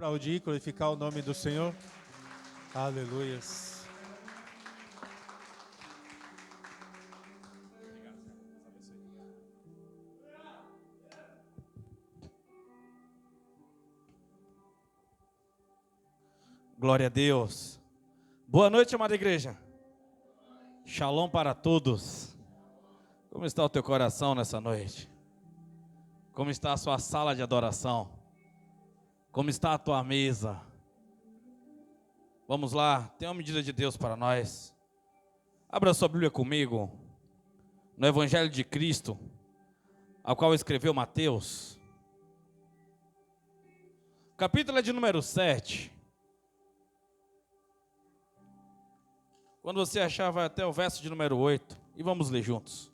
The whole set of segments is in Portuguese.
aplaudir, glorificar o nome do Senhor. Aleluias. Glória a Deus. Boa noite, amada igreja. Shalom para todos. Como está o teu coração nessa noite? Como está a sua sala de adoração? Como está a tua mesa? Vamos lá, tem uma medida de Deus para nós. Abra sua Bíblia comigo, no Evangelho de Cristo, ao qual escreveu Mateus. O capítulo é de número 7. Quando você achar, vai até o verso de número 8. E vamos ler juntos.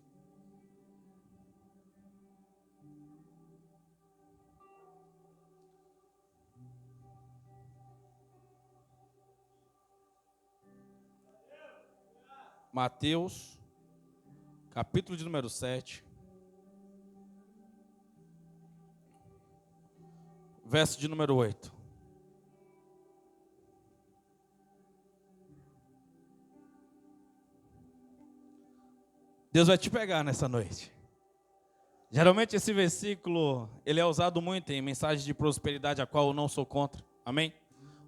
Mateus, capítulo de número 7. Verso de número 8. Deus vai te pegar nessa noite. Geralmente esse versículo, ele é usado muito em mensagens de prosperidade, a qual eu não sou contra. Amém?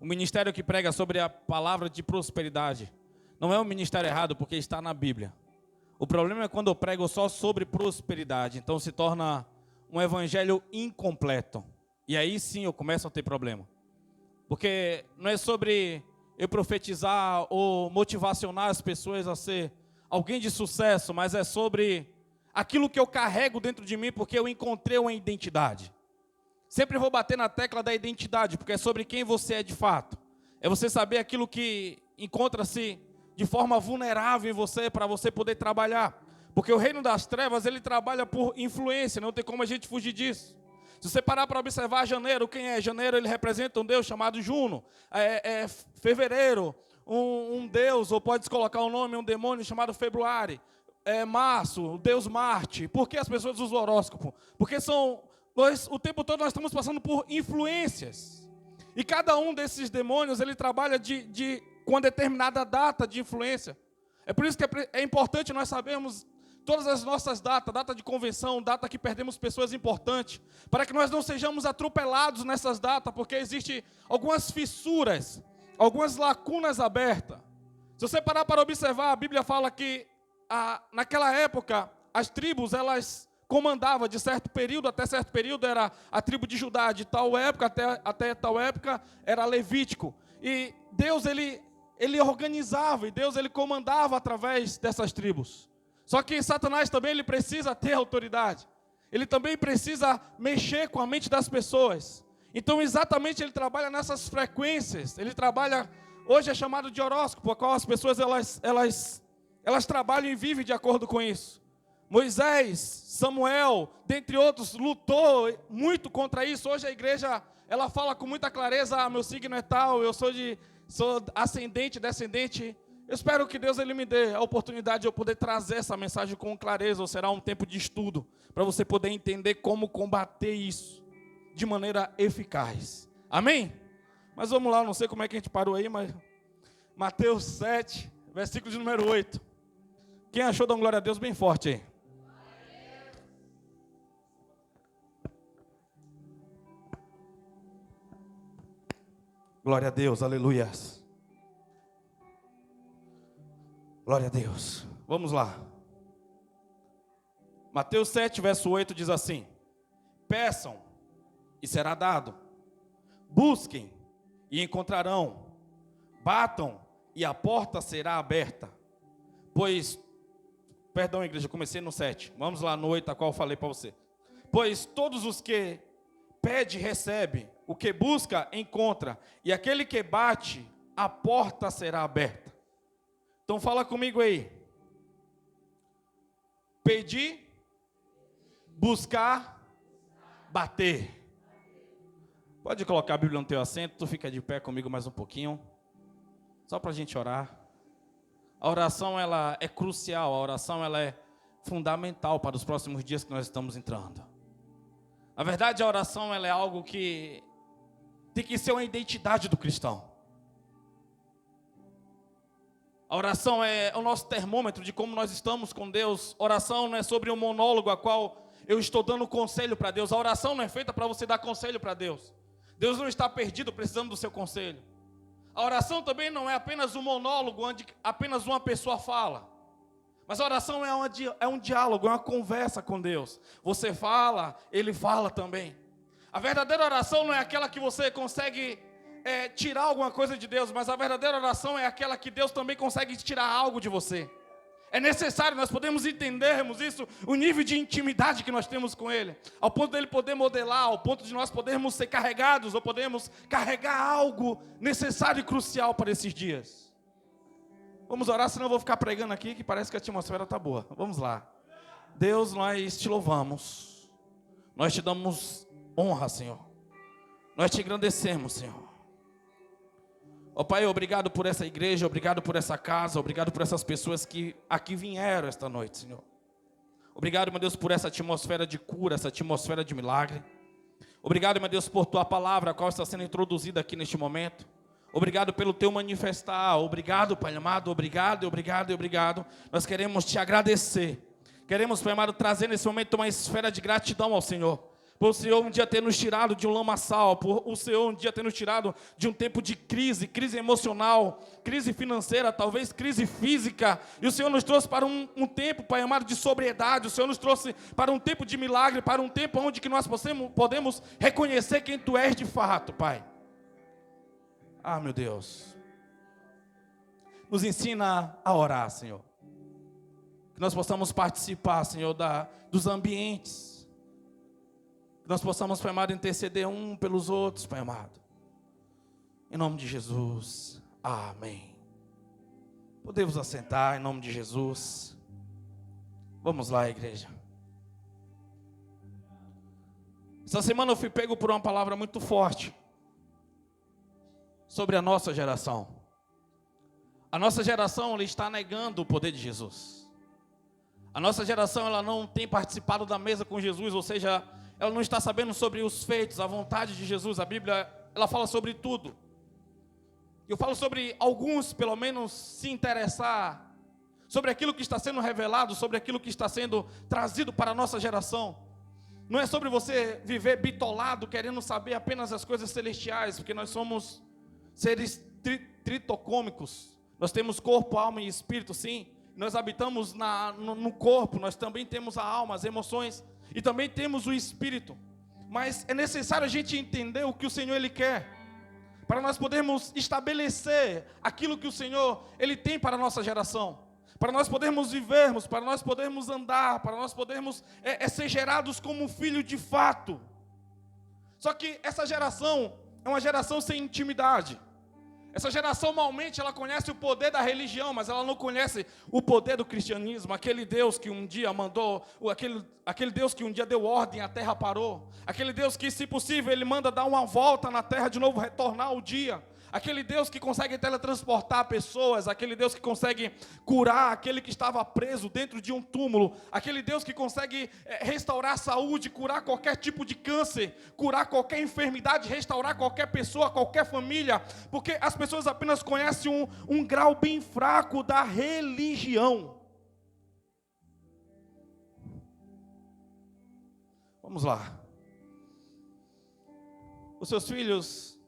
O ministério que prega sobre a palavra de prosperidade não é um ministério errado, porque está na Bíblia. O problema é quando eu prego só sobre prosperidade, então se torna um evangelho incompleto. E aí sim eu começo a ter problema. Porque não é sobre eu profetizar ou motivacionar as pessoas a ser alguém de sucesso, mas é sobre aquilo que eu carrego dentro de mim, porque eu encontrei uma identidade. Sempre vou bater na tecla da identidade, porque é sobre quem você é de fato. É você saber aquilo que encontra-se de forma vulnerável em você, para você poder trabalhar. Porque o reino das trevas, ele trabalha por influência, não tem como a gente fugir disso. Se você parar para observar janeiro, quem é? Janeiro, ele representa um deus chamado Juno. Fevereiro, um deus, ou pode colocar um nome, um demônio chamado Februário. Março, o deus Marte. Por que as pessoas usam o horóscopo? Porque o tempo todo nós estamos passando por influências. E cada um desses demônios, ele trabalha com uma determinada data de influência. É por isso que é importante nós sabermos todas as nossas datas, data de convenção, data que perdemos pessoas importantes, para que nós não sejamos atropelados nessas datas, porque existem algumas fissuras, algumas lacunas abertas. Se você parar para observar, a Bíblia fala que naquela época, as tribos, elas comandavam de certo período até certo período, era a tribo de Judá, de tal época até tal época era Levítico. E Deus, ele organizava, e Deus, ele comandava através dessas tribos. Só que Satanás também, ele precisa ter autoridade. Ele também precisa mexer com a mente das pessoas. Então, exatamente, ele trabalha nessas frequências. Ele trabalha, hoje é chamado de horóscopo, a qual as pessoas, elas trabalham e vivem de acordo com isso. Moisés, Samuel, dentre outros, lutou muito contra isso. Hoje a igreja, ela fala com muita clareza: meu signo é tal, eu sou ascendente, descendente. Eu espero que Deus, ele me dê a oportunidade de eu poder trazer essa mensagem com clareza, ou será um tempo de estudo, para você poder entender como combater isso de maneira eficaz. Amém? Mas vamos lá, não sei como é que a gente parou aí, mas Mateus 7, versículo de número 8. Quem achou, dá uma glória a Deus bem forte aí. Glória a Deus, aleluias. Glória a Deus. Vamos lá. Mateus 7, verso 8 diz assim: peçam e será dado. Busquem e encontrarão. Batam e a porta será aberta. Perdão, igreja, comecei no 7. Vamos lá no 8, a qual eu falei para você. Pois todos os que pede, recebe. O que busca, encontra. E aquele que bate, a porta será aberta. Então fala comigo aí. Pedir, buscar, bater. Pode colocar a Bíblia no teu assento, tu fica de pé comigo mais um pouquinho. Só para a gente orar. A oração, ela é crucial, a oração, ela é fundamental para os próximos dias que nós estamos entrando. Na verdade, a oração, ela é algo que tem que ser uma identidade do cristão. A oração é o nosso termômetro de como nós estamos com Deus. Oração não é sobre um monólogo a qual eu estou dando conselho para Deus. A oração não é feita para você dar conselho para Deus. Deus não está perdido precisando do seu conselho. A oração também não é apenas um monólogo onde apenas uma pessoa fala. Mas a oração é um diálogo, é uma conversa com Deus. Você fala, Ele fala também. A verdadeira oração não é aquela que você consegue tirar alguma coisa de Deus, mas a verdadeira oração é aquela que Deus também consegue tirar algo de você. É necessário, nós podemos entendermos isso, o nível de intimidade que nós temos com Ele, ao ponto dele poder modelar, ao ponto de nós podermos ser carregados, ou podemos carregar algo necessário e crucial para esses dias. Vamos orar, senão eu vou ficar pregando aqui, que parece que a atmosfera está boa. Vamos lá. Deus, nós te louvamos, nós te damos honra, Senhor, nós te engrandecemos, Senhor. Ó Pai, obrigado por essa igreja, obrigado por essa casa, obrigado por essas pessoas que aqui vieram esta noite, Senhor. Obrigado, meu Deus, por essa atmosfera de cura, essa atmosfera de milagre. Obrigado, meu Deus, por tua palavra, a qual está sendo introduzida aqui neste momento. Obrigado pelo teu manifestar, obrigado, Pai amado, obrigado. Nós queremos te agradecer. Queremos, Pai amado, trazer nesse momento uma esfera de gratidão ao Senhor. Por o Senhor um dia ter nos tirado de um lamaçal, por o Senhor um dia ter nos tirado de um tempo de crise emocional, crise financeira, talvez crise física, e o Senhor nos trouxe para um tempo, Pai amado, de sobriedade, o Senhor nos trouxe para um tempo de milagre, para um tempo onde que nós podemos reconhecer quem Tu és de fato, Pai. Ah, meu Deus, nos ensina a orar, Senhor, que nós possamos participar, Senhor, dos ambientes, que nós possamos, Pai amado, interceder um pelos outros, Pai amado. Em nome de Jesus, amém. Podemos assentar em nome de Jesus. Vamos lá, igreja. Essa semana eu fui pego por uma palavra muito forte sobre a nossa geração. A nossa geração, ela está negando o poder de Jesus. A nossa geração, ela não tem participado da mesa com Jesus, ou seja, ela não está sabendo sobre os feitos, a vontade de Jesus. A Bíblia, ela fala sobre tudo. Eu falo sobre alguns, pelo menos, se interessar sobre aquilo que está sendo revelado, sobre aquilo que está sendo trazido para a nossa geração. Não é sobre você viver bitolado, querendo saber apenas as coisas celestiais, porque nós somos seres tritocômicos. Nós temos corpo, alma e espírito, sim. Nós habitamos no corpo, nós também temos a alma, as emoções, e também temos o espírito. Mas é necessário a gente entender o que o Senhor Ele quer, para nós podermos estabelecer aquilo que o Senhor Ele tem para a nossa geração, para nós podermos vivermos, para nós podermos andar, para nós podermos ser gerados como filho de fato. Só que essa geração é uma geração sem intimidade. Essa geração, normalmente, ela conhece o poder da religião, mas ela não conhece o poder do cristianismo. Aquele Deus que um dia mandou, aquele Deus que um dia deu ordem, a terra parou. Aquele Deus que, se possível, Ele manda dar uma volta na terra de novo, retornar o dia. Aquele Deus que consegue teletransportar pessoas, aquele Deus que consegue curar aquele que estava preso dentro de um túmulo, aquele Deus que consegue restaurar a saúde, curar qualquer tipo de câncer, curar qualquer enfermidade, restaurar qualquer pessoa, qualquer família, porque as pessoas apenas conhecem um grau bem fraco da religião. Vamos lá. Os seus filhos,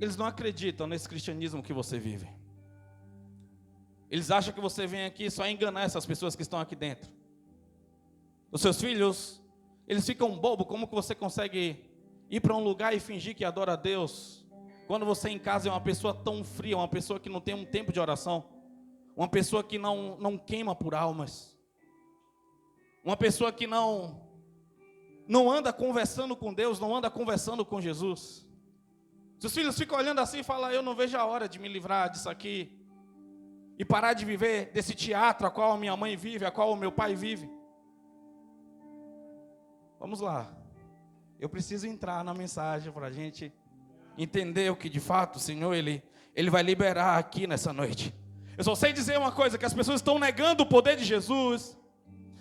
eles não acreditam nesse cristianismo que você vive. Eles acham que você vem aqui só enganar essas pessoas que estão aqui dentro. Os seus filhos, eles ficam bobos. Como que você consegue ir para um lugar e fingir que adora a Deus, quando você em casa é uma pessoa tão fria, uma pessoa que não tem um tempo de oração, uma pessoa que não queima por almas, uma pessoa que não anda conversando com Deus, não anda conversando com Jesus. Seus filhos ficam olhando assim e falam: eu não vejo a hora de me livrar disso aqui e parar de viver desse teatro a qual a minha mãe vive, a qual o meu pai vive. Vamos lá. Eu preciso entrar na mensagem para a gente entender o que de fato o Senhor Ele vai liberar aqui nessa noite. Eu só sei dizer uma coisa, que as pessoas estão negando o poder de Jesus,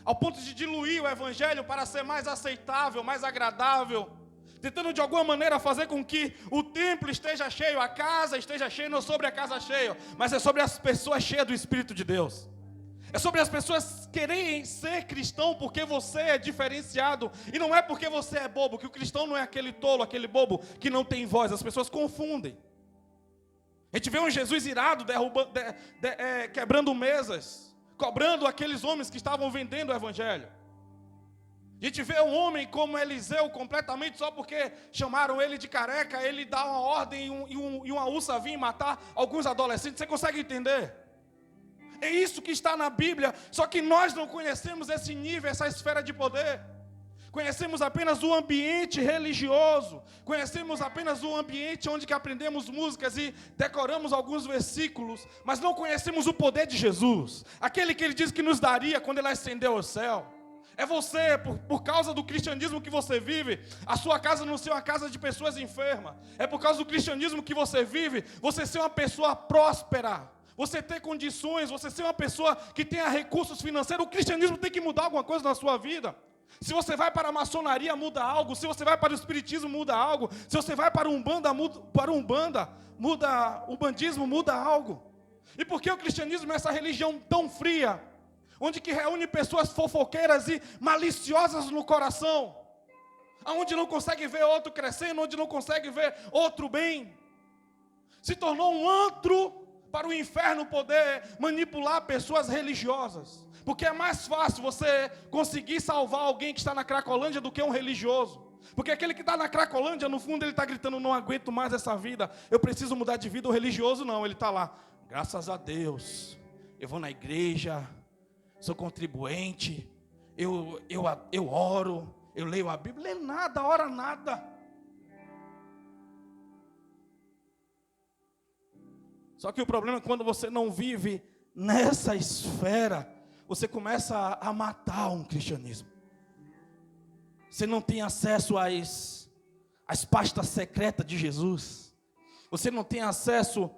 ao ponto de diluir o Evangelho para ser mais aceitável, mais agradável. tentando de alguma maneira fazer com que o templo esteja cheio, a casa esteja cheia, não sobre a casa cheia, mas é sobre as pessoas cheias do Espírito de Deus. É sobre as pessoas quererem ser cristão porque você é diferenciado. E não é porque você é bobo, que o cristão não é aquele tolo, aquele bobo que não tem voz. As pessoas confundem. A gente vê um Jesus irado quebrando mesas, cobrando aqueles homens que estavam vendendo o evangelho. A gente vê um homem como Eliseu completamente, só porque chamaram ele de careca, ele dá uma ordem e uma ursa vir matar alguns adolescentes. Você consegue entender? É isso que está na Bíblia, só que nós não conhecemos esse nível, essa esfera de poder. Conhecemos apenas o ambiente religioso, conhecemos apenas o ambiente onde que aprendemos músicas e decoramos alguns versículos, mas não conhecemos o poder de Jesus, aquele que ele disse que nos daria quando ele ascendeu ao céu. É você, por causa do cristianismo que você vive, a sua casa não ser uma casa de pessoas enfermas. É por causa do cristianismo que você vive, você ser uma pessoa próspera. Você ter condições, você ser uma pessoa que tenha recursos financeiros. O cristianismo tem que mudar alguma coisa na sua vida. Se você vai para a maçonaria, muda algo. Se você vai para o espiritismo, muda algo. Se você vai para o umbandismo, muda algo. E por que o cristianismo é essa religião tão fria? Onde que reúne pessoas fofoqueiras e maliciosas no coração. Onde não consegue ver outro crescendo, onde não consegue ver outro bem. Se tornou um antro para o inferno poder manipular pessoas religiosas. Porque é mais fácil você conseguir salvar alguém que está na Cracolândia do que um religioso. Porque aquele que está na Cracolândia, no fundo ele está gritando, não aguento mais essa vida, eu preciso mudar de vida. O religioso não, ele está lá, graças a Deus, eu vou na igreja, sou contribuinte, eu oro, eu leio a Bíblia, lê nada, ora nada. Só que o problema é que quando você não vive nessa esfera, você começa a matar um cristianismo. Você não tem acesso às pastas secretas de Jesus. Você não tem acesso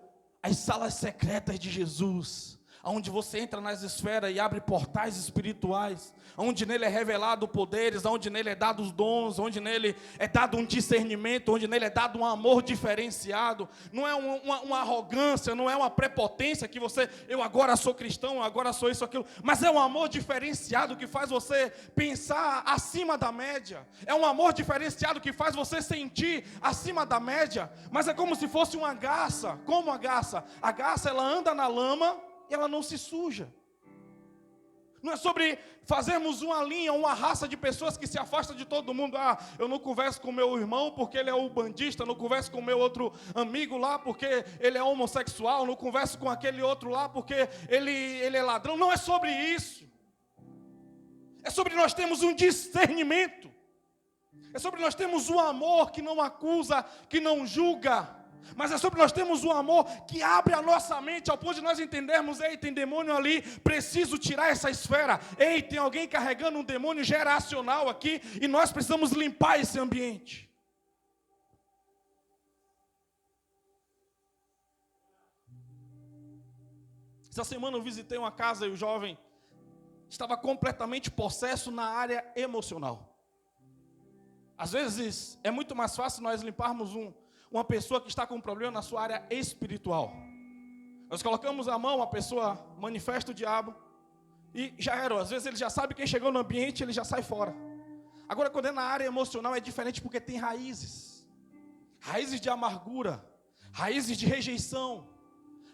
às salas secretas de Jesus, onde você entra nas esferas e abre portais espirituais, onde nele é revelado poderes, onde nele é dado os dons, onde nele é dado um discernimento, onde nele é dado um amor diferenciado. Não é uma arrogância, não é uma prepotência que eu agora sou cristão, agora sou isso, aquilo, mas é um amor diferenciado que faz você pensar acima da média. É um amor diferenciado que faz você sentir acima da média, mas é como se fosse uma garça. Como a garça? A garça, ela anda na lama e ela não se suja. Não é sobre fazermos uma linha, uma raça de pessoas que se afastam de todo mundo. Eu não converso com meu irmão porque ele é umbandista, não converso com meu outro amigo lá porque ele é homossexual, não converso com aquele outro lá porque ele é ladrão. Não é sobre isso. É sobre nós termos um discernimento. É sobre nós termos um amor que não acusa, que não julga. Mas é sobre nós termos um amor que abre a nossa mente ao ponto de nós entendermos, ei, tem demônio ali, preciso tirar essa esfera. Ei, tem alguém carregando um demônio geracional aqui e nós precisamos limpar esse ambiente. Essa semana eu visitei uma casa e o jovem estava completamente possesso na área emocional. Às vezes é muito mais fácil nós limparmos uma pessoa que está com um problema na sua área espiritual. Nós colocamos a mão, a pessoa manifesta o diabo e já era. Às vezes ele já sabe quem chegou no ambiente, ele já sai fora. Agora, quando é na área emocional é diferente porque tem raízes. Raízes de amargura, raízes de rejeição,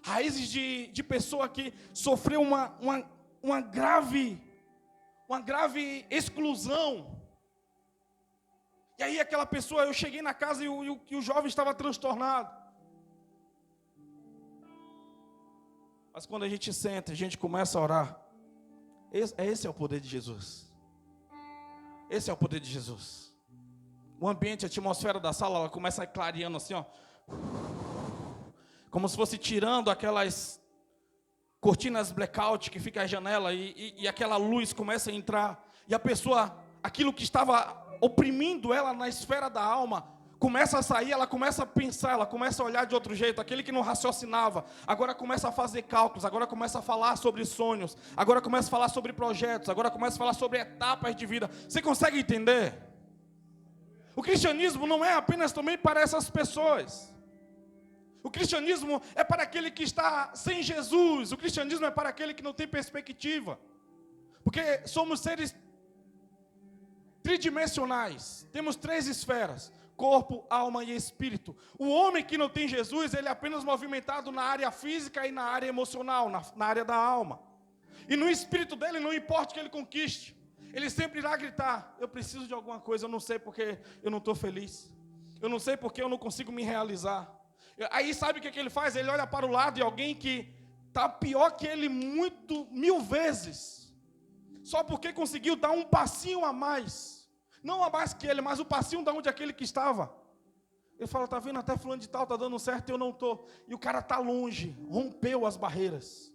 raízes de pessoa que sofreu uma grave exclusão. E aí aquela pessoa, eu cheguei na casa e o jovem estava transtornado. Mas quando a gente senta, a gente começa a orar. Esse é o poder de Jesus. Esse é o poder de Jesus. O ambiente, a atmosfera da sala, ela começa clareando assim, ó. Como se fosse tirando aquelas cortinas blackout que fica a janela e aquela luz começa a entrar. E a pessoa, aquilo que estava oprimindo ela na esfera da alma, começa a sair, ela começa a pensar, ela começa a olhar de outro jeito. Aquele que não raciocinava, agora começa a fazer cálculos, agora começa a falar sobre sonhos, agora começa a falar sobre projetos, agora começa a falar sobre etapas de vida. Você consegue entender? O cristianismo não é apenas também para essas pessoas. O cristianismo é para aquele que está sem Jesus. O cristianismo é para aquele que não tem perspectiva. Porque somos seres tridimensionais. Temos 3 esferas: corpo, alma e espírito. O homem que não tem Jesus, ele é apenas movimentado na área física e na área emocional, na área da alma. E no espírito dele, não importa o que ele conquiste, ele sempre irá gritar: eu preciso de alguma coisa, eu não sei porque eu não estou feliz. Eu não sei porque eu não consigo me realizar. Aí sabe o que ele faz? Ele olha para o lado e alguém que está pior que ele 1000 vezes, só porque conseguiu dar um passinho a mais. Não a mais que ele, mas o passinho da onde aquele que estava. Ele fala: está vendo, até fulano de tal está dando certo e eu não estou. E o cara está longe, rompeu as barreiras.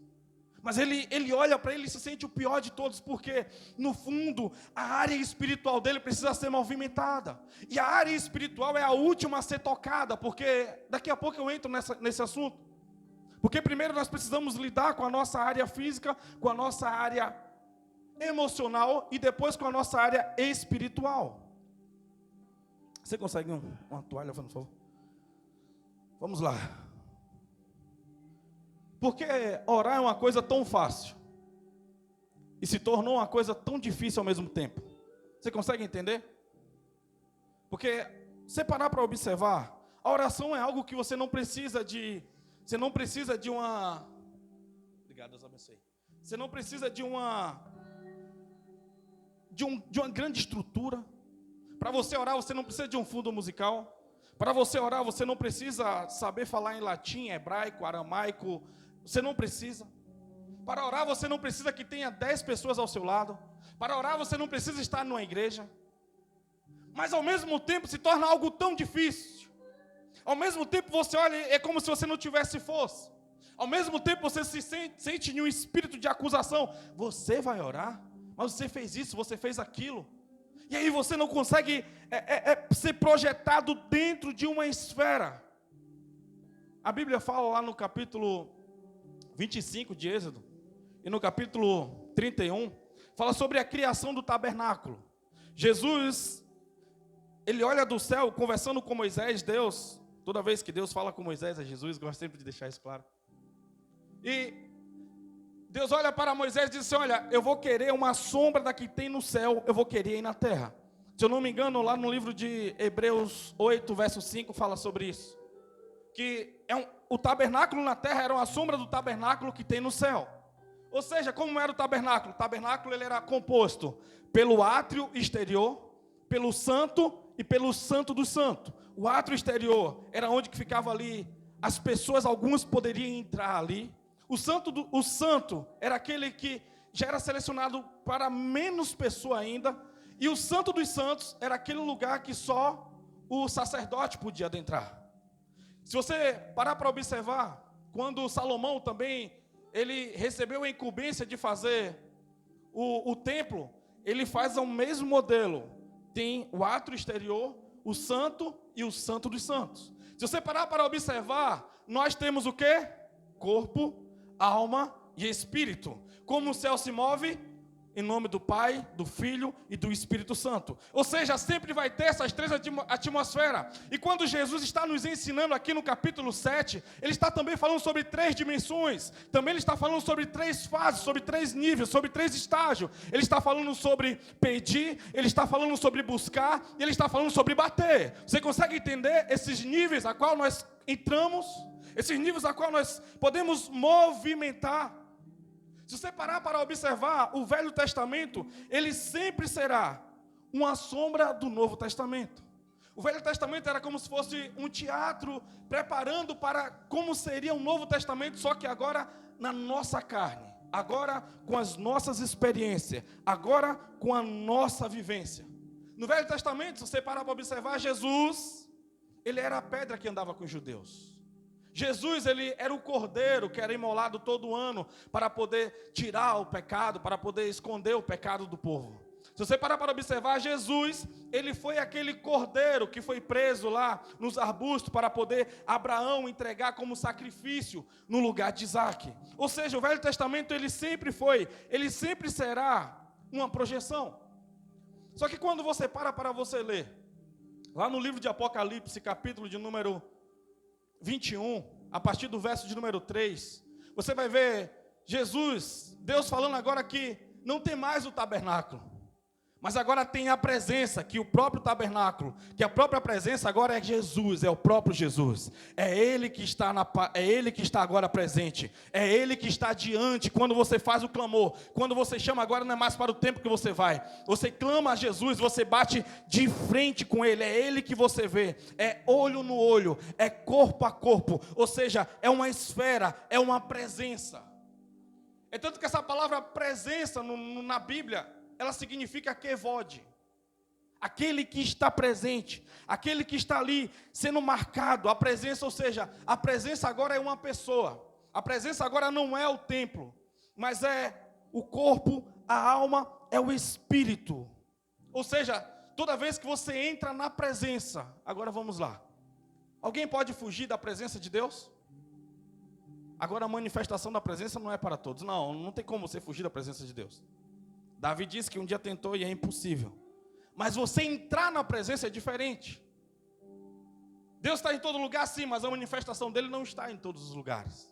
Mas ele olha para ele e se sente o pior de todos, porque no fundo a área espiritual dele precisa ser movimentada. E a área espiritual é a última a ser tocada, porque daqui a pouco eu entro nesse assunto. Porque primeiro nós precisamos lidar com a nossa área física, com a nossa área emocional e depois com a nossa área espiritual. Você consegue uma toalha, por favor? Vamos lá. Porque orar é uma coisa tão fácil e se tornou uma coisa tão difícil ao mesmo tempo. Você consegue entender? Porque você parar para observar, a oração é algo que você não precisa de uma... Obrigado, Deus abençoe. Você não precisa de uma grande estrutura. Para você orar, você não precisa de um fundo musical. Para você orar, você não precisa saber falar em latim, hebraico, aramaico. Você não precisa. Para orar, você não precisa que tenha 10 pessoas ao seu lado. Para orar, você não precisa estar numa igreja. Mas ao mesmo tempo se torna algo tão difícil. Ao mesmo tempo você olha, é como se você não tivesse força. Ao mesmo tempo você se sente em um espírito de acusação. Você vai orar? Mas você fez isso, você fez aquilo. E aí você não consegue ser projetado dentro de uma esfera. A Bíblia fala lá no capítulo 25 de Êxodo, e no capítulo 31, fala sobre a criação do tabernáculo. Jesus, ele olha do céu, conversando com Moisés, Deus, toda vez que Deus fala com Moisés, é Jesus, gosto sempre de deixar isso claro. E Deus olha para Moisés e diz assim: olha, eu vou querer uma sombra da que tem no céu, eu vou querer aí na terra. Se eu não me engano, lá no livro de Hebreus 8, verso 5, fala sobre isso. Que o tabernáculo na terra era uma sombra do tabernáculo que tem no céu. Ou seja, como era o tabernáculo? O tabernáculo ele era composto pelo átrio exterior, pelo santo e pelo santo do santo. O átrio exterior era onde que ficava ali as pessoas, algumas poderiam entrar ali. O santo era aquele que já era selecionado para menos pessoa ainda. E o santo dos santos era aquele lugar que só o sacerdote podia adentrar. Se você parar para observar, quando Salomão também, ele recebeu a incumbência de fazer o templo, ele faz o mesmo modelo. Tem o átrio exterior, o santo e o santo dos santos. Se você parar para observar, nós temos o quê? Corpo, alma e espírito. Como o céu se move? Em nome do Pai, do Filho e do Espírito Santo. Ou seja, sempre vai ter essas 3 atmosferas. E quando Jesus está nos ensinando aqui no capítulo 7, Ele está também falando sobre 3 dimensões. Também Ele está falando sobre 3 fases, sobre 3 níveis, sobre 3 estágios. Ele está falando sobre pedir, Ele está falando sobre buscar, e Ele está falando sobre bater. Você consegue entender esses níveis a qual nós entramos? Esses níveis a qual nós podemos movimentar? Se você parar para observar, o Velho Testamento, ele sempre será uma sombra do Novo Testamento. O Velho Testamento era como se fosse um teatro preparando para como seria o Novo Testamento, só que agora na nossa carne, agora com as nossas experiências, agora com a nossa vivência. No Velho Testamento, se você parar para observar, Jesus, ele era a pedra que andava com os judeus. Jesus, ele era o cordeiro que era imolado todo ano para poder tirar o pecado, para poder esconder o pecado do povo. Se você parar para observar, Jesus, ele foi aquele cordeiro que foi preso lá nos arbustos para poder Abraão entregar como sacrifício no lugar de Isaac. Ou seja, o Velho Testamento ele sempre será uma projeção. Só que quando você para você ler Lá no livro de Apocalipse, capítulo de número 21, a partir do verso de número 3, você vai ver Jesus, Deus falando agora que não tem mais o tabernáculo, mas agora tem a presença, que o próprio tabernáculo, que a própria presença agora é Jesus, é o próprio Jesus. É Ele que está agora presente. É Ele que está diante quando você faz o clamor. Quando você chama agora não é mais para o tempo que você vai. Você clama a Jesus, você bate de frente com Ele. É Ele que você vê. É olho no olho, é corpo a corpo. Ou seja, é uma esfera, é uma presença. É tanto que essa palavra presença na Bíblia, ela significa kevod, aquele que está presente, aquele que está ali sendo marcado, a presença, ou seja, a presença agora é uma pessoa, a presença agora não é o templo, mas é o corpo, a alma, é o espírito. Ou seja, toda vez que você entra na presença, agora vamos lá, alguém pode fugir da presença de Deus? Agora a manifestação da presença não é para todos, não tem como você fugir da presença de Deus. Davi disse que um dia tentou e é impossível. Mas você entrar na presença é diferente. Deus está em todo lugar sim, mas a manifestação dele não está em todos os lugares.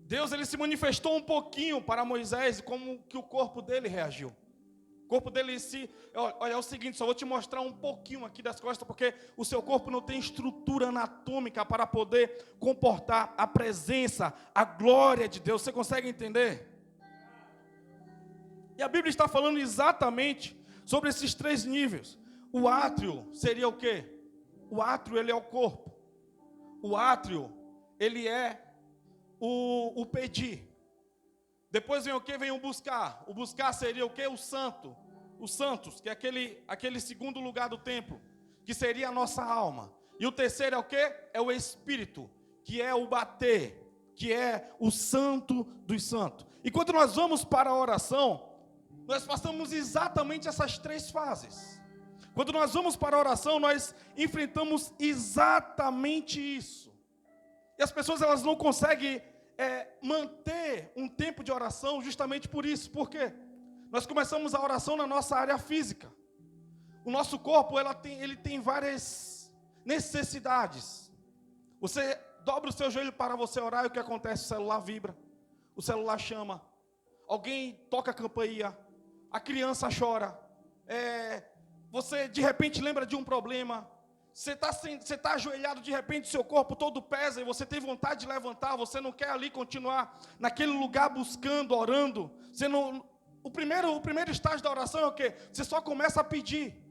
Deus ele se manifestou um pouquinho para Moisés, como que o corpo dele reagiu. O corpo dele olha, é o seguinte, só vou te mostrar um pouquinho aqui das costas, porque o seu corpo não tem estrutura anatômica para poder comportar a presença, a glória de Deus. Você consegue entender? E a Bíblia está falando exatamente sobre esses 3 níveis. O átrio seria o quê? O átrio, ele é o corpo. O átrio, ele é o pedir. Depois vem o quê? Vem o buscar. O buscar seria o quê? O santo. Os santos, que é aquele segundo lugar do templo, que seria a nossa alma. E o terceiro é o quê? É o espírito, que é o bater, que é o santo dos santos. E quando nós vamos para a oração, nós passamos exatamente essas 3 fases. Quando nós vamos para a oração, nós enfrentamos exatamente isso. E as pessoas elas não conseguem manter um tempo de oração justamente por isso. Por quê? Nós começamos a oração na nossa área física. O nosso corpo ele tem várias necessidades. Você dobra o seu joelho para você orar e o que acontece? O celular vibra, o celular chama, alguém toca a campainha, a criança chora, você de repente lembra de um problema, você está ajoelhado, de repente seu corpo todo pesa e você tem vontade de levantar, você não quer ali continuar naquele lugar buscando, orando. O primeiro estágio da oração é o quê? Você só começa a pedir.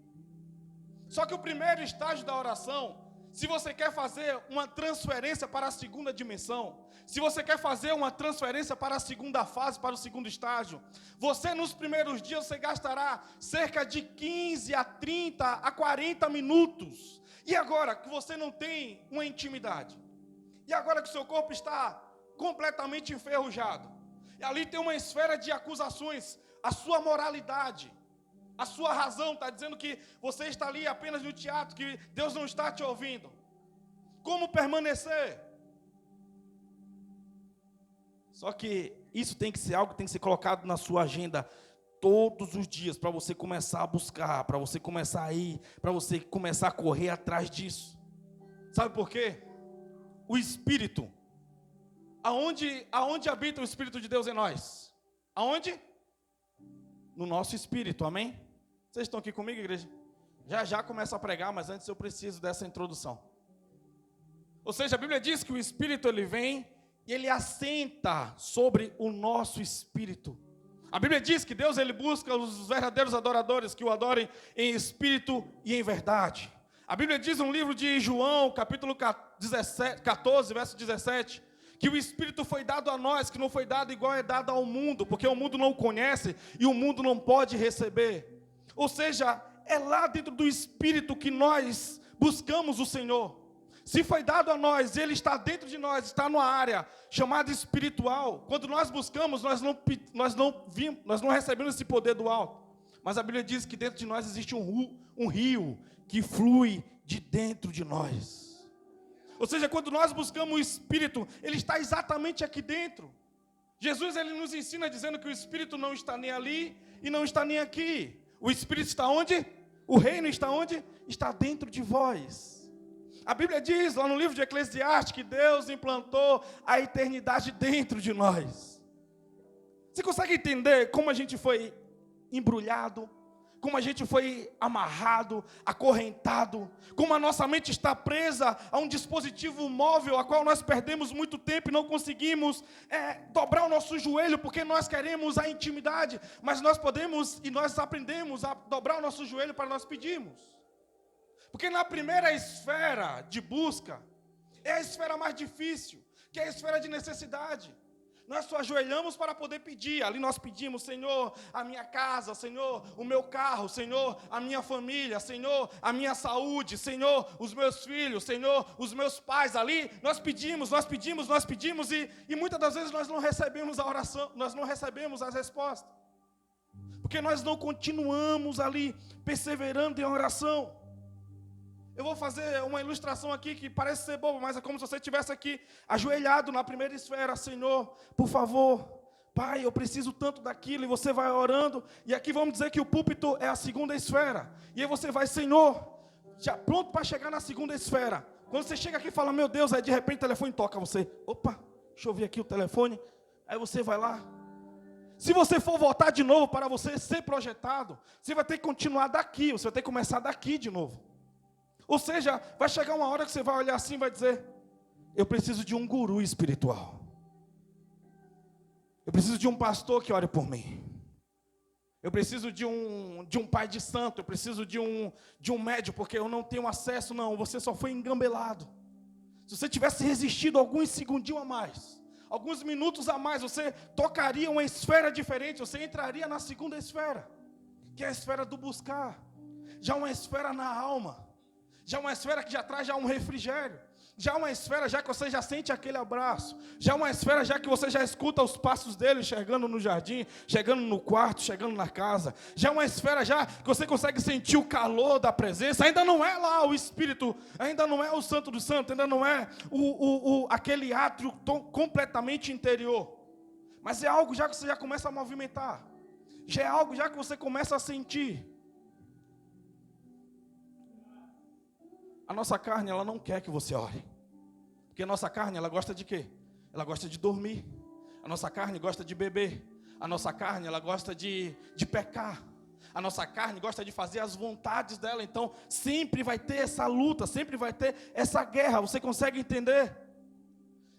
Só que o primeiro estágio da oração, se você quer fazer uma transferência para a segunda dimensão, se você quer fazer uma transferência para a segunda fase, para o segundo estágio, você nos primeiros dias você gastará cerca de 15 a 30 a 40 minutos. E agora que você não tem uma intimidade, e agora que o seu corpo está completamente enferrujado, e ali tem uma esfera de acusações, a sua moralidade, a sua razão está dizendo que você está ali apenas no teatro, que Deus não está te ouvindo. Como permanecer? Só que isso tem que ser algo que tem que ser colocado na sua agenda todos os dias, para você começar a buscar, para você começar a ir, para você começar a correr atrás disso. Sabe por quê? O Espírito, aonde habita o Espírito de Deus em nós? Aonde? No nosso espírito, amém? Vocês estão aqui comigo, igreja? Já começo a pregar, mas antes eu preciso dessa introdução. Ou seja, a Bíblia diz que o Espírito ele vem e ele assenta sobre o nosso espírito. A Bíblia diz que Deus ele busca os verdadeiros adoradores que o adorem em espírito e em verdade. A Bíblia diz no livro de João, capítulo 14, verso 17, que o Espírito foi dado a nós, que não foi dado igual é dado ao mundo, porque o mundo não o conhece e o mundo não pode receber. Ou seja, é lá dentro do Espírito que nós buscamos o Senhor. Se foi dado a nós, Ele está dentro de nós, está numa área chamada espiritual. Quando nós buscamos, nós não recebemos esse poder do alto. Mas a Bíblia diz que dentro de nós existe um rio que flui de dentro de nós. Ou seja, quando nós buscamos o Espírito, Ele está exatamente aqui dentro. Jesus ele nos ensina dizendo que o Espírito não está nem ali e não está nem aqui. O Espírito está onde? O reino está onde? Está dentro de vós. A Bíblia diz lá no livro de Eclesiastes que Deus implantou a eternidade dentro de nós. Você consegue entender como a gente foi embrulhado? Como a gente foi amarrado, acorrentado, como a nossa mente está presa a um dispositivo móvel, a qual nós perdemos muito tempo e não conseguimos dobrar o nosso joelho, porque nós queremos a intimidade, mas nós podemos e nós aprendemos a dobrar o nosso joelho para nós pedirmos. Porque na primeira esfera de busca, é a esfera mais difícil, que é a esfera de necessidade. Nós só ajoelhamos para poder pedir. Ali nós pedimos, Senhor, a minha casa, Senhor, o meu carro, Senhor, a minha família, Senhor, a minha saúde, Senhor, os meus filhos, Senhor, os meus pais. Ali nós pedimos e muitas das vezes nós não recebemos a oração, nós não recebemos as respostas. Porque nós não continuamos ali perseverando em oração. Eu vou fazer uma ilustração aqui que parece ser boba, mas é como se você estivesse aqui ajoelhado na primeira esfera. Senhor, por favor, Pai, eu preciso tanto daquilo, e você vai orando, e aqui vamos dizer que o púlpito é a segunda esfera, e aí você vai, Senhor, já pronto para chegar na segunda esfera. Quando você chega aqui e fala, meu Deus, aí de repente o telefone toca, você, opa, deixa eu ver aqui o telefone, aí você vai lá. Se você for voltar de novo para você ser projetado, você vai ter que continuar daqui, você vai ter que começar daqui de novo. Ou seja, vai chegar uma hora que você vai olhar assim e vai dizer, eu preciso de um guru espiritual. Eu preciso de um pastor que ore por mim. Eu preciso de um pai de santo, eu preciso de um médium, porque eu não tenho acesso, não, você só foi engambelado. Se você tivesse resistido alguns segundinhos a mais, alguns minutos a mais, você tocaria uma esfera diferente, você entraria na segunda esfera, que é a esfera do buscar, já uma esfera na alma. Já uma esfera que já traz já um refrigério. Já uma esfera já que você já sente aquele abraço. Já uma esfera já que você já escuta os passos dele chegando no jardim, chegando no quarto, chegando na casa. Já uma esfera já que você consegue sentir o calor da presença. Ainda não é lá o Espírito, ainda não é o Santo do Santo, ainda não é aquele átrio completamente interior. Mas é algo já que você já começa a movimentar. Já é algo já que você começa a sentir. A nossa carne, ela não quer que você ore. Porque a nossa carne, ela gosta de quê? Ela gosta de dormir. A nossa carne gosta de beber. A nossa carne, ela gosta de pecar. A nossa carne gosta de fazer as vontades dela. Então, sempre vai ter essa luta, sempre vai ter essa guerra. Você consegue entender?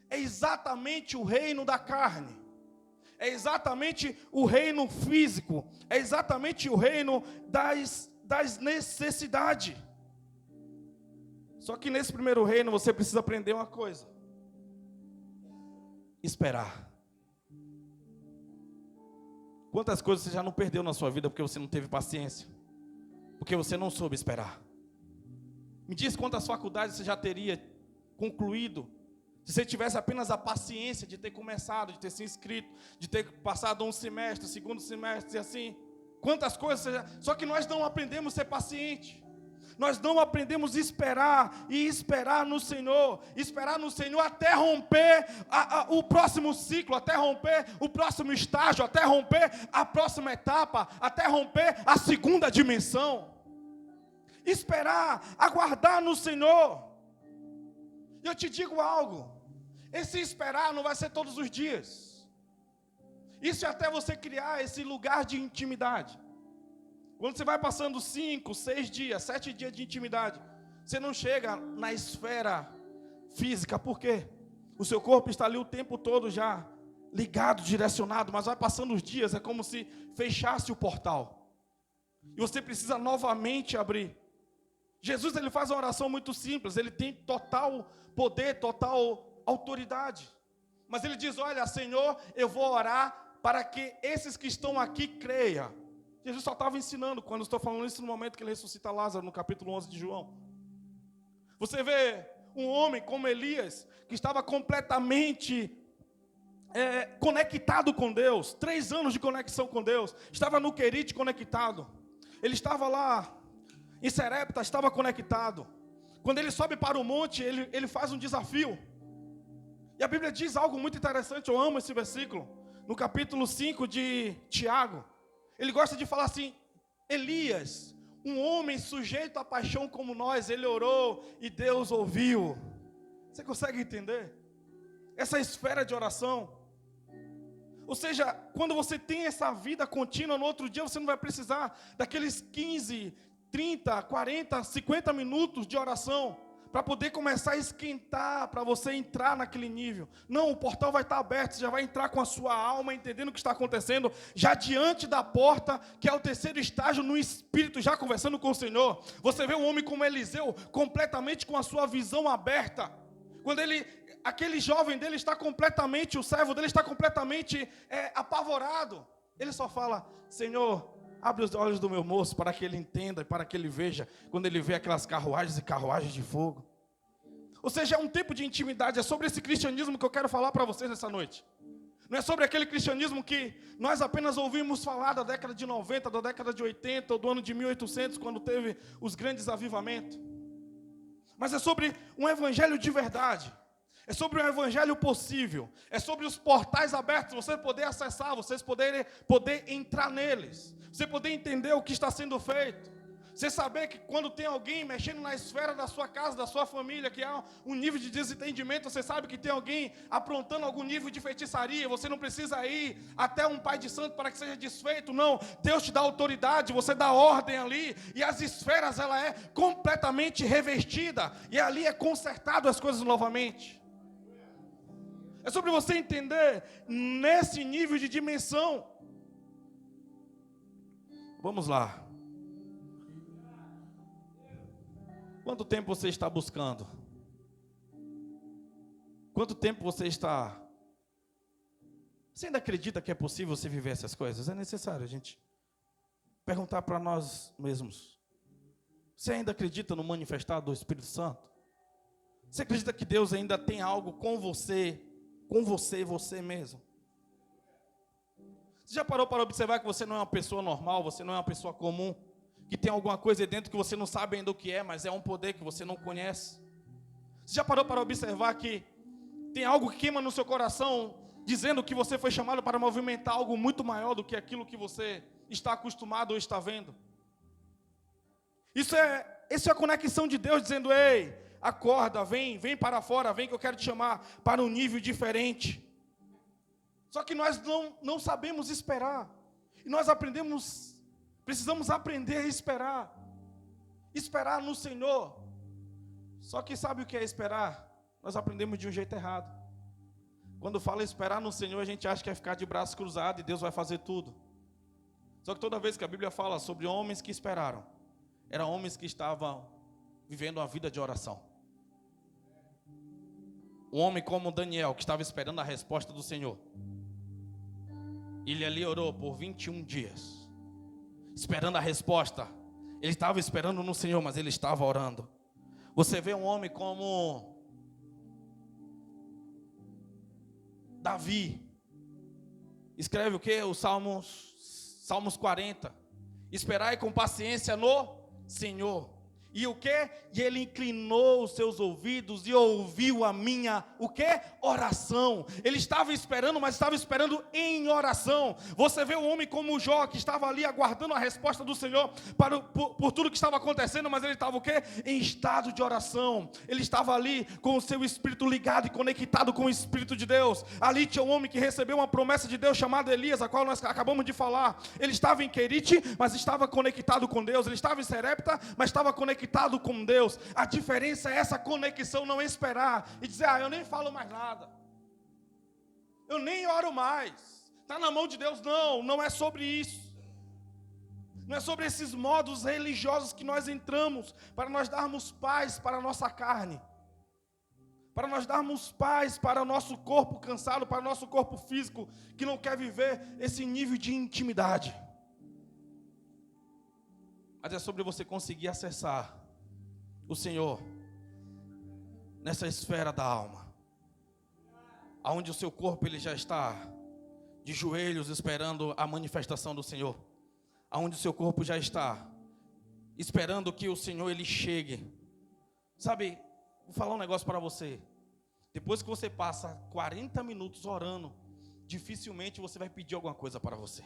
É exatamente o reino da carne. É exatamente o reino físico. É exatamente o reino das necessidades. Só que nesse primeiro reino você precisa aprender uma coisa: esperar. Quantas coisas você já não perdeu na sua vida porque você não teve paciência? Porque você não soube esperar? Me diz quantas faculdades você já teria concluído se você tivesse apenas a paciência de ter começado, de ter se inscrito, de ter passado um semestre, segundo semestre e assim. Quantas coisas você já... Só que nós não aprendemos a ser paciente. Nós não aprendemos a esperar e esperar no Senhor até romper o próximo ciclo, até romper o próximo estágio, até romper a próxima etapa, até romper a segunda dimensão. Esperar, aguardar no Senhor. E eu te digo algo, esse esperar não vai ser todos os dias. Isso é até você criar esse lugar de intimidade. Quando você vai passando 5, 6 dias, 7 dias de intimidade, você não chega na esfera física. Por quê? O seu corpo está ali o tempo todo já ligado, direcionado, mas vai passando os dias, é como se fechasse o portal. E você precisa novamente abrir. Jesus, ele faz uma oração muito simples, ele tem total poder, total autoridade. Mas ele diz, olha, Senhor, eu vou orar para que esses que estão aqui creiam. Jesus só estava ensinando, quando estou falando isso no momento que ele ressuscita Lázaro, no capítulo 11 de João. Você vê um homem como Elias, que estava completamente conectado com Deus, 3 anos de conexão com Deus, estava no Querite conectado, ele estava lá, em Serepta, estava conectado. Quando ele sobe para o monte, ele faz um desafio, e a Bíblia diz algo muito interessante, eu amo esse versículo, no capítulo 5 de Tiago. Ele gosta de falar assim, Elias, Um homem sujeito à paixão como nós, ele orou e Deus ouviu. Você consegue entender? Essa esfera de oração. Ou seja, quando você tem essa vida contínua, no outro dia você não vai precisar daqueles 15, 30, 40, 50 minutos de oração para poder começar a esquentar, para você entrar naquele nível. Não, o portal vai estar aberto, você já vai entrar com a sua alma, entendendo o que está acontecendo, já diante da porta, que é o terceiro estágio, no espírito, já conversando com o Senhor. Você vê um homem como Eliseu, completamente com a sua visão aberta. Quando aquele jovem dele está completamente, o servo dele está completamente apavorado. Ele só fala: Senhor, abre os olhos do meu moço para que ele entenda, para que ele veja, quando ele vê aquelas carruagens e carruagens de fogo. Ou seja, é um tempo de intimidade. É sobre esse cristianismo que eu quero falar para vocês nessa noite. Não é sobre aquele cristianismo que nós apenas ouvimos falar da década de 90, da década de 80, ou do ano de 1800, quando teve os grandes avivamentos. Mas é sobre um evangelho de verdade. É sobre um evangelho possível. É sobre os portais abertos, você poder acessar, vocês poder entrar neles. Você poder entender o que está sendo feito. Você saber que quando tem alguém mexendo na esfera da sua casa, da sua família, que há um nível de desentendimento, você sabe que tem alguém aprontando algum nível de feitiçaria, você não precisa ir até um pai de santo para que seja desfeito, não. Deus te dá autoridade, você dá ordem ali, e as esferas, ela é completamente revestida, e ali é consertado as coisas novamente. É sobre você entender nesse nível de dimensão. Vamos lá. Quanto tempo você está buscando? Quanto tempo você está... Você ainda acredita que é possível você viver essas coisas? É necessário a gente perguntar para nós mesmos. Você ainda acredita no manifestar do Espírito Santo? Você acredita que Deus ainda tem algo com você mesmo? Você já parou para observar que você não é uma pessoa normal, você não é uma pessoa comum, que tem alguma coisa aí dentro que você não sabe ainda o que é, mas é um poder que você não conhece? Você já parou para observar que tem algo que queima no seu coração, dizendo que você foi chamado para movimentar algo muito maior do que aquilo que você está acostumado ou está vendo? Isso é a conexão de Deus dizendo: ei, acorda, vem para fora, vem que eu quero te chamar para um nível diferente. Só que nós não sabemos esperar. E nós precisamos aprender a esperar. Esperar no Senhor. Só que sabe o que é esperar? Nós aprendemos de um jeito errado. Quando fala esperar no Senhor, a gente acha que é ficar de braços cruzados e Deus vai fazer tudo. Só que toda vez que a Bíblia fala sobre homens que esperaram, eram homens que estavam vivendo uma vida de oração. Um homem como Daniel, que estava esperando a resposta do Senhor. Ele ali orou por 21 dias, esperando a resposta. Ele estava esperando no Senhor, mas ele estava orando. Você vê um homem como Davi. Escreve o quê? Os Salmos 40. Esperai com paciência no Senhor. E o quê? E ele inclinou os seus ouvidos e ouviu a minha, o quê? Oração. Ele estava esperando, mas estava esperando em oração. Você vê um homem como Jó, que estava ali aguardando a resposta do Senhor por tudo que estava acontecendo, mas ele estava o quê? Em estado de oração. Ele estava ali com o seu espírito ligado e conectado com o Espírito de Deus. Ali tinha um homem que recebeu uma promessa de Deus chamado Elias, a qual nós acabamos de falar. Ele estava em Querite, mas estava conectado com Deus. Ele estava em Serepta, mas estava conectado com Deus. A diferença é essa conexão, não é esperar e dizer: eu nem falo mais nada, eu nem oro mais, está na mão de Deus. Não é sobre isso. Não é sobre esses modos religiosos que nós entramos para nós darmos paz para a nossa carne, para nós darmos paz para o nosso corpo cansado, para o nosso corpo físico que não quer viver esse nível de intimidade. Mas é sobre você conseguir acessar o Senhor nessa esfera da alma, aonde o seu corpo ele já está de joelhos esperando a manifestação do Senhor, aonde o seu corpo já está esperando que o Senhor ele chegue. Sabe, vou falar um negócio para você. Depois que você passa 40 minutos orando, dificilmente você vai pedir alguma coisa para você.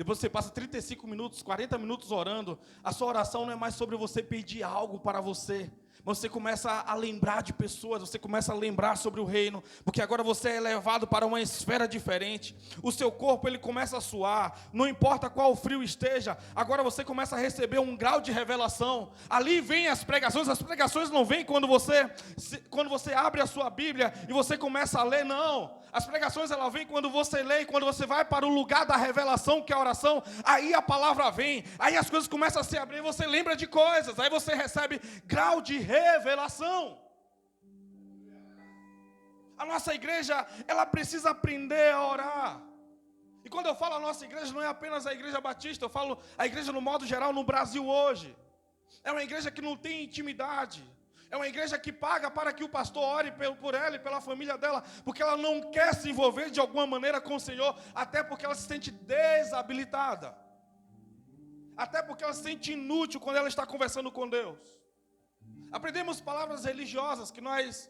Depois você passa 35 minutos, 40 minutos orando, a sua oração não é mais sobre você pedir algo para você, mas você começa a lembrar de pessoas, você começa a lembrar sobre o reino, porque agora você é elevado para uma esfera diferente, o seu corpo ele começa a suar, não importa qual frio esteja, agora você começa a receber um grau de revelação, ali vem as pregações não vêm quando você abre a sua Bíblia e você começa a ler, não, as pregações elas vêm quando você lê, quando você vai para o lugar da revelação, que é a oração, aí a palavra vem, aí as coisas começam a se abrir, você lembra de coisas, aí você recebe grau de revelação. A nossa igreja, ela precisa aprender a orar. E quando eu falo a nossa igreja, não é apenas a igreja batista, eu falo a igreja no modo geral no Brasil hoje. É uma igreja que não tem intimidade. É uma igreja que paga para que o pastor ore por ela e pela família dela, porque ela não quer se envolver de alguma maneira com o Senhor, até porque ela se sente desabilitada. Até porque ela se sente inútil quando ela está conversando com Deus. Aprendemos palavras religiosas que nós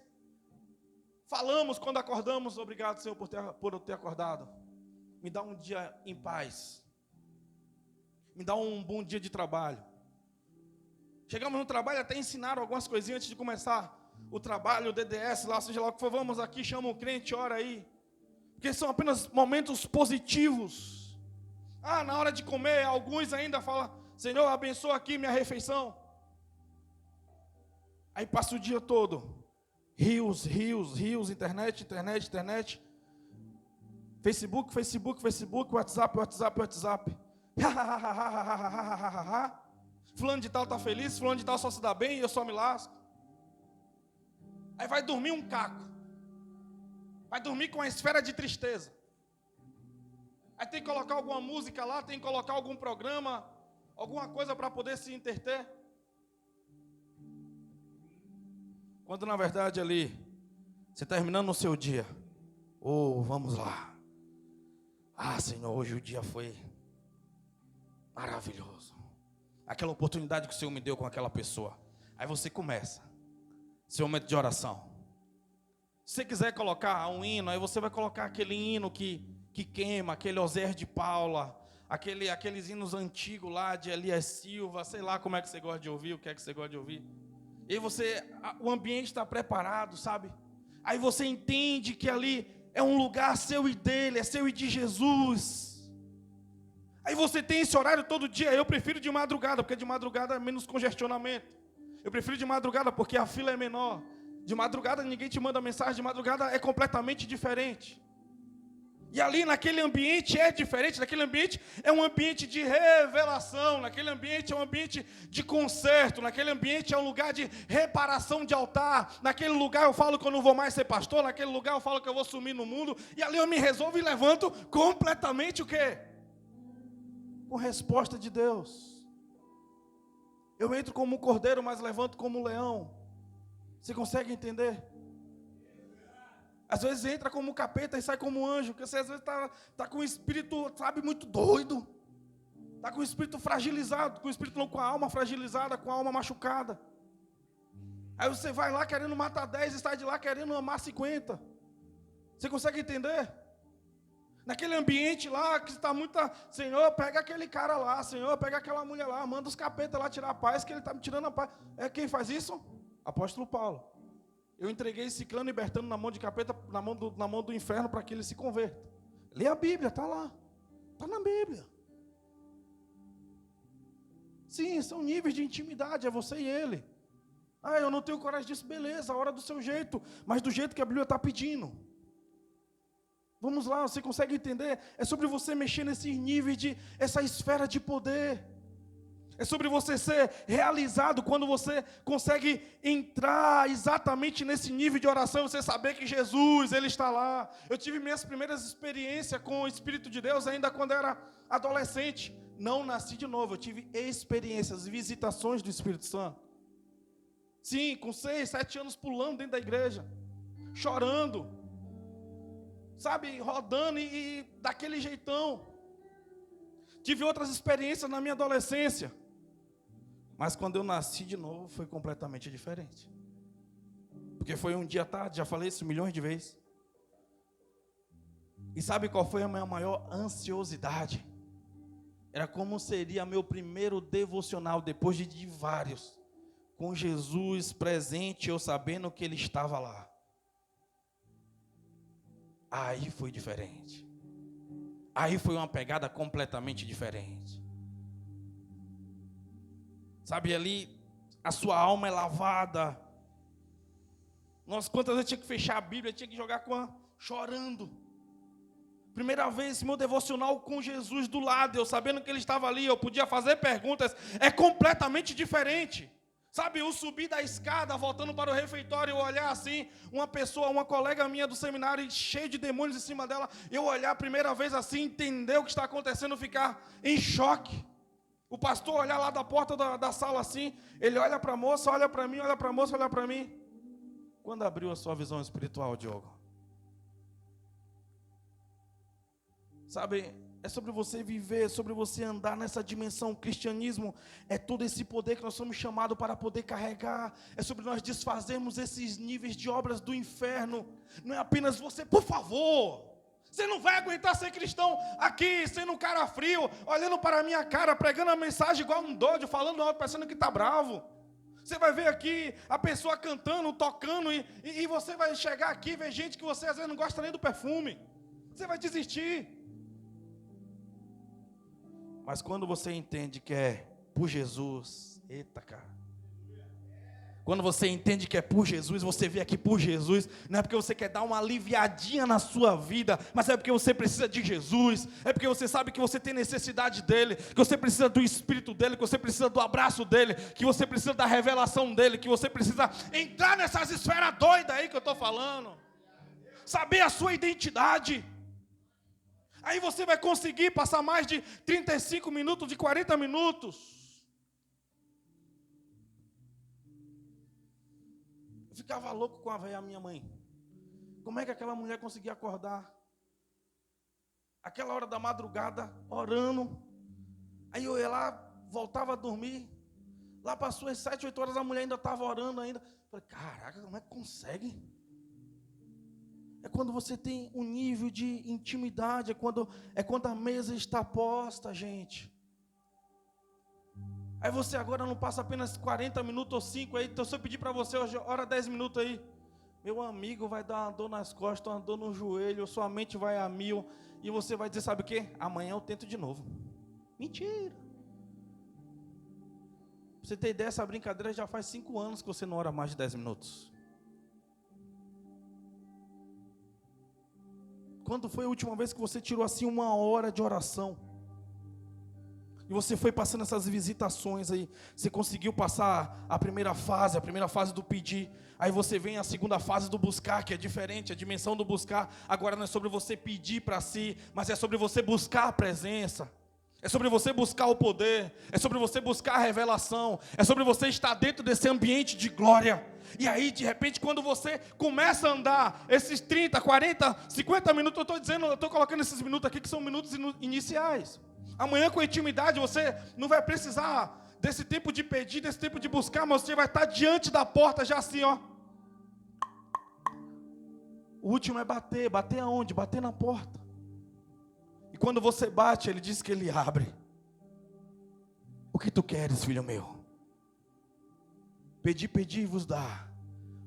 falamos quando acordamos. Obrigado, Senhor, por eu ter acordado. Me dá um dia em paz. Me dá um bom dia de trabalho. Chegamos no trabalho, até ensinaram algumas coisinhas antes de começar o trabalho, o DDS, lá, seja lá o que for, vamos aqui, chama o crente, ora aí. Porque são apenas momentos positivos. Na hora de comer, alguns ainda falam, Senhor, abençoa aqui minha refeição. Aí passa o dia todo, rios, internet, Facebook, WhatsApp. Fulano de tal está feliz, fulano de tal só se dá bem e eu só me lasco. Aí vai dormir um caco. Vai dormir com a esfera de tristeza. Aí tem que colocar alguma música lá, tem que colocar algum programa, alguma coisa para poder se entreter. Quando na verdade ali, você terminando o seu dia. Vamos lá. Senhor, hoje o dia foi maravilhoso. Aquela oportunidade que o Senhor me deu com aquela pessoa. Aí você começa seu momento de oração. Se você quiser colocar um hino, aí você vai colocar aquele hino que queima, aquele Oséias de Paula, aqueles hinos antigos lá de Elias Silva, sei lá como é que você gosta de ouvir, o que é que você gosta de ouvir. E o ambiente está preparado, sabe? Aí você entende que ali é um lugar seu e dele, é seu e de Jesus. Aí você tem esse horário todo dia. Eu prefiro de madrugada, porque de madrugada é menos congestionamento. Eu prefiro de madrugada porque a fila é menor. De madrugada ninguém te manda mensagem, de madrugada é completamente diferente. E ali naquele ambiente é diferente, naquele ambiente é um ambiente de revelação, naquele ambiente é um ambiente de conserto, naquele ambiente é um lugar de reparação de altar, naquele lugar eu falo que eu não vou mais ser pastor, naquele lugar eu falo que eu vou sumir no mundo, e ali eu me resolvo e levanto completamente o quê? Com resposta de Deus. Eu entro como um cordeiro, mas levanto como um leão. Você consegue entender? Às vezes entra como capeta e sai como anjo, porque você às vezes está com o espírito, sabe, muito doido. Está com o espírito fragilizado, com o espírito não, com a alma fragilizada, com a alma machucada. Aí você vai lá querendo matar 10 e sai de lá querendo amar 50. Você consegue entender? Naquele ambiente lá que está muita... Senhor, pega aquele cara lá, Senhor, pega aquela mulher lá, manda os capetas lá tirar a paz, que ele está me tirando a paz. Quem faz isso? Apóstolo Paulo. Eu entreguei Ciclano e Bertano na mão de capeta, na mão do inferno, para que ele se converta. Lê a Bíblia, está lá. Está na Bíblia. Sim, são níveis de intimidade, é você e ele. Eu não tenho coragem disso, beleza, a hora do seu jeito, mas do jeito que a Bíblia está pedindo. Vamos lá, você consegue entender? É sobre você mexer nesses níveis essa esfera de poder. É sobre você ser realizado quando você consegue entrar exatamente nesse nível de oração, você saber que Jesus, Ele está lá. Eu tive minhas primeiras experiências com o Espírito de Deus ainda quando era adolescente. Não nasci de novo, eu tive experiências, visitações do Espírito Santo. Sim, com 6, 7 anos pulando dentro da igreja, chorando, sabe, rodando e daquele jeitão. Tive outras experiências na minha adolescência. Mas quando eu nasci de novo, foi completamente diferente. Porque foi um dia tarde, já falei isso milhões de vezes. E sabe qual foi a minha maior ansiosidade? Era como seria meu primeiro devocional, depois de vários, com Jesus presente, eu sabendo que Ele estava lá. Aí foi diferente. Aí foi uma pegada completamente diferente. Sabe, ali, a sua alma é lavada. Nossa, quantas vezes eu tinha que fechar a Bíblia, tinha que jogar chorando. Primeira vez, meu devocional com Jesus do lado, eu sabendo que Ele estava ali, eu podia fazer perguntas, é completamente diferente. Sabe, eu subi da escada, voltando para o refeitório, eu olhar assim, uma pessoa, uma colega minha do seminário, cheia de demônios em cima dela, eu olhar a primeira vez assim, entender o que está acontecendo, ficar em choque. O pastor olhar lá da porta da sala assim, ele olha para a moça, olha para mim, olha para a moça, olha para mim. Quando abriu a sua visão espiritual, Diogo? Sabe, é sobre você viver, é sobre você andar nessa dimensão. O cristianismo é todo esse poder que nós somos chamados para poder carregar. É sobre nós desfazermos esses níveis de obras do inferno. Não é apenas você, por favor. Você não vai aguentar ser cristão aqui, sendo um cara frio, olhando para a minha cara, pregando a mensagem igual um doido, falando alto, parecendo que está bravo. Você vai ver aqui a pessoa cantando, tocando, e você vai chegar aqui e ver gente que você às vezes não gosta nem do perfume. Você vai desistir. Mas quando você entende que é por Jesus, eita cara. Quando você entende que é por Jesus, você vê aqui por Jesus, não é porque você quer dar uma aliviadinha na sua vida, mas é porque você precisa de Jesus, é porque você sabe que você tem necessidade dEle, que você precisa do Espírito dEle, que você precisa do abraço dEle, que você precisa da revelação dEle, que você precisa entrar nessas esferas doidas aí que eu estou falando, saber a sua identidade. Aí você vai conseguir passar mais de 35 minutos, de 40 minutos. Eu ficava louco com a velha minha mãe. Como é que aquela mulher conseguia acordar? Aquela hora da madrugada, orando. Aí eu ia lá, voltava a dormir. Lá passou as 7, 8 horas, a mulher ainda estava orando ainda. Falei, caraca, como é que consegue? É quando você tem um nível de intimidade, é quando a mesa está posta, gente. Aí você agora não passa apenas 40 minutos ou 5 aí, então se eu pedir para você, hoje, ora 10 minutos aí, meu amigo, vai dar uma dor nas costas, uma dor no joelho, sua mente vai a mil, e você vai dizer, sabe o quê? Amanhã eu tento de novo. Mentira. Pra você ter ideia, essa brincadeira já faz 5 anos que você não ora mais de 10 minutos. Quando foi a última vez que você tirou assim 1 hora de oração? E você foi passando essas visitações aí. Você conseguiu passar a primeira fase do pedir. Aí você vem a segunda fase do buscar, que é diferente, a dimensão do buscar. Agora não é sobre você pedir para si, mas é sobre você buscar a presença. É sobre você buscar o poder. É sobre você buscar a revelação. É sobre você estar dentro desse ambiente de glória. E aí, de repente, quando você começa a andar esses 30, 40, 50 minutos, eu estou colocando esses minutos aqui que são minutos iniciais. Amanhã, com intimidade, você não vai precisar desse tempo de pedir, desse tempo de buscar, mas você vai estar diante da porta já assim, ó. O último é bater. Bater aonde? Bater na porta. E quando você bate, Ele diz que Ele abre. O que tu queres, filho meu? Pedi, vos dá.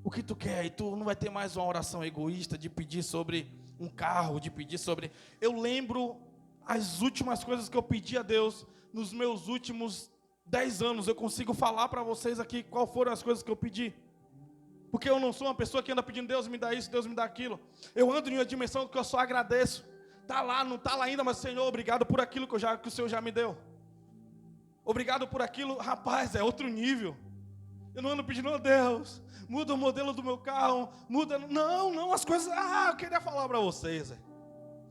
O que tu quer? E tu não vai ter mais uma oração egoísta de pedir sobre um carro, de pedir sobre... Eu lembro as últimas coisas que eu pedi a Deus nos meus últimos 10 anos. Eu consigo falar para vocês aqui qual foram as coisas que eu pedi. Porque eu não sou uma pessoa que anda pedindo, Deus me dá isso, Deus me dá aquilo. Eu ando em uma dimensão que eu só agradeço. Está lá, não está lá ainda, mas Senhor, obrigado por aquilo que o Senhor já me deu. Obrigado por aquilo, rapaz, é outro nível. Eu não ando pedindo, oh Deus, muda o modelo do meu carro, muda. Não, as coisas. Eu queria falar para vocês.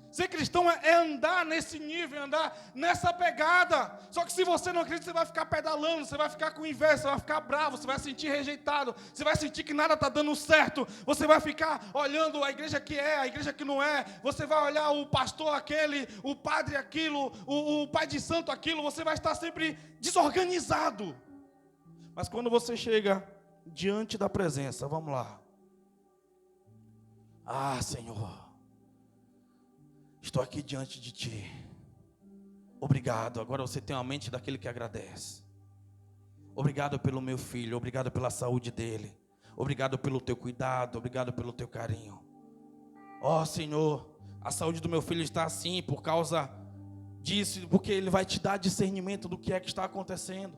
Ser cristão é andar nesse nível, andar nessa pegada. Só que se você não acredita, você vai ficar pedalando, você vai ficar com inveja, você vai ficar bravo, você vai se sentir rejeitado, você vai sentir que nada está dando certo, você vai ficar olhando a igreja que é, a igreja que não é, você vai olhar o pastor aquele, o padre aquilo, o pai de santo aquilo, você vai estar sempre desorganizado. Mas quando você chega diante da presença, vamos lá. Senhor, estou aqui diante de Ti. Obrigado, agora você tem uma mente daquele que agradece. Obrigado pelo meu filho, obrigado pela saúde dele. Obrigado pelo teu cuidado, obrigado pelo teu carinho. Ó Senhor, a saúde do meu filho está assim por causa disso, porque Ele vai te dar discernimento do que é que está acontecendo.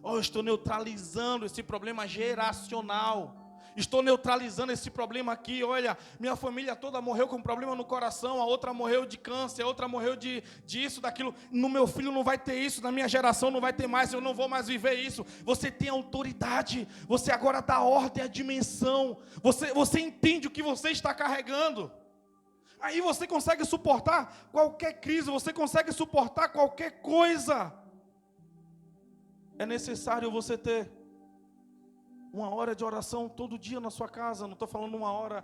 Ó, eu estou neutralizando esse problema geracional. Estou neutralizando esse problema aqui. Olha, minha família toda morreu com problema no coração. A outra morreu de câncer, a outra morreu disso, daquilo. No meu filho não vai ter isso, na minha geração não vai ter mais. Eu não vou mais viver isso. Você tem autoridade. Você agora dá ordem à dimensão. Você entende o que você está carregando. Aí você consegue suportar qualquer crise. Você consegue suportar qualquer coisa. É necessário você ter uma hora de oração todo dia na sua casa. Não estou falando uma hora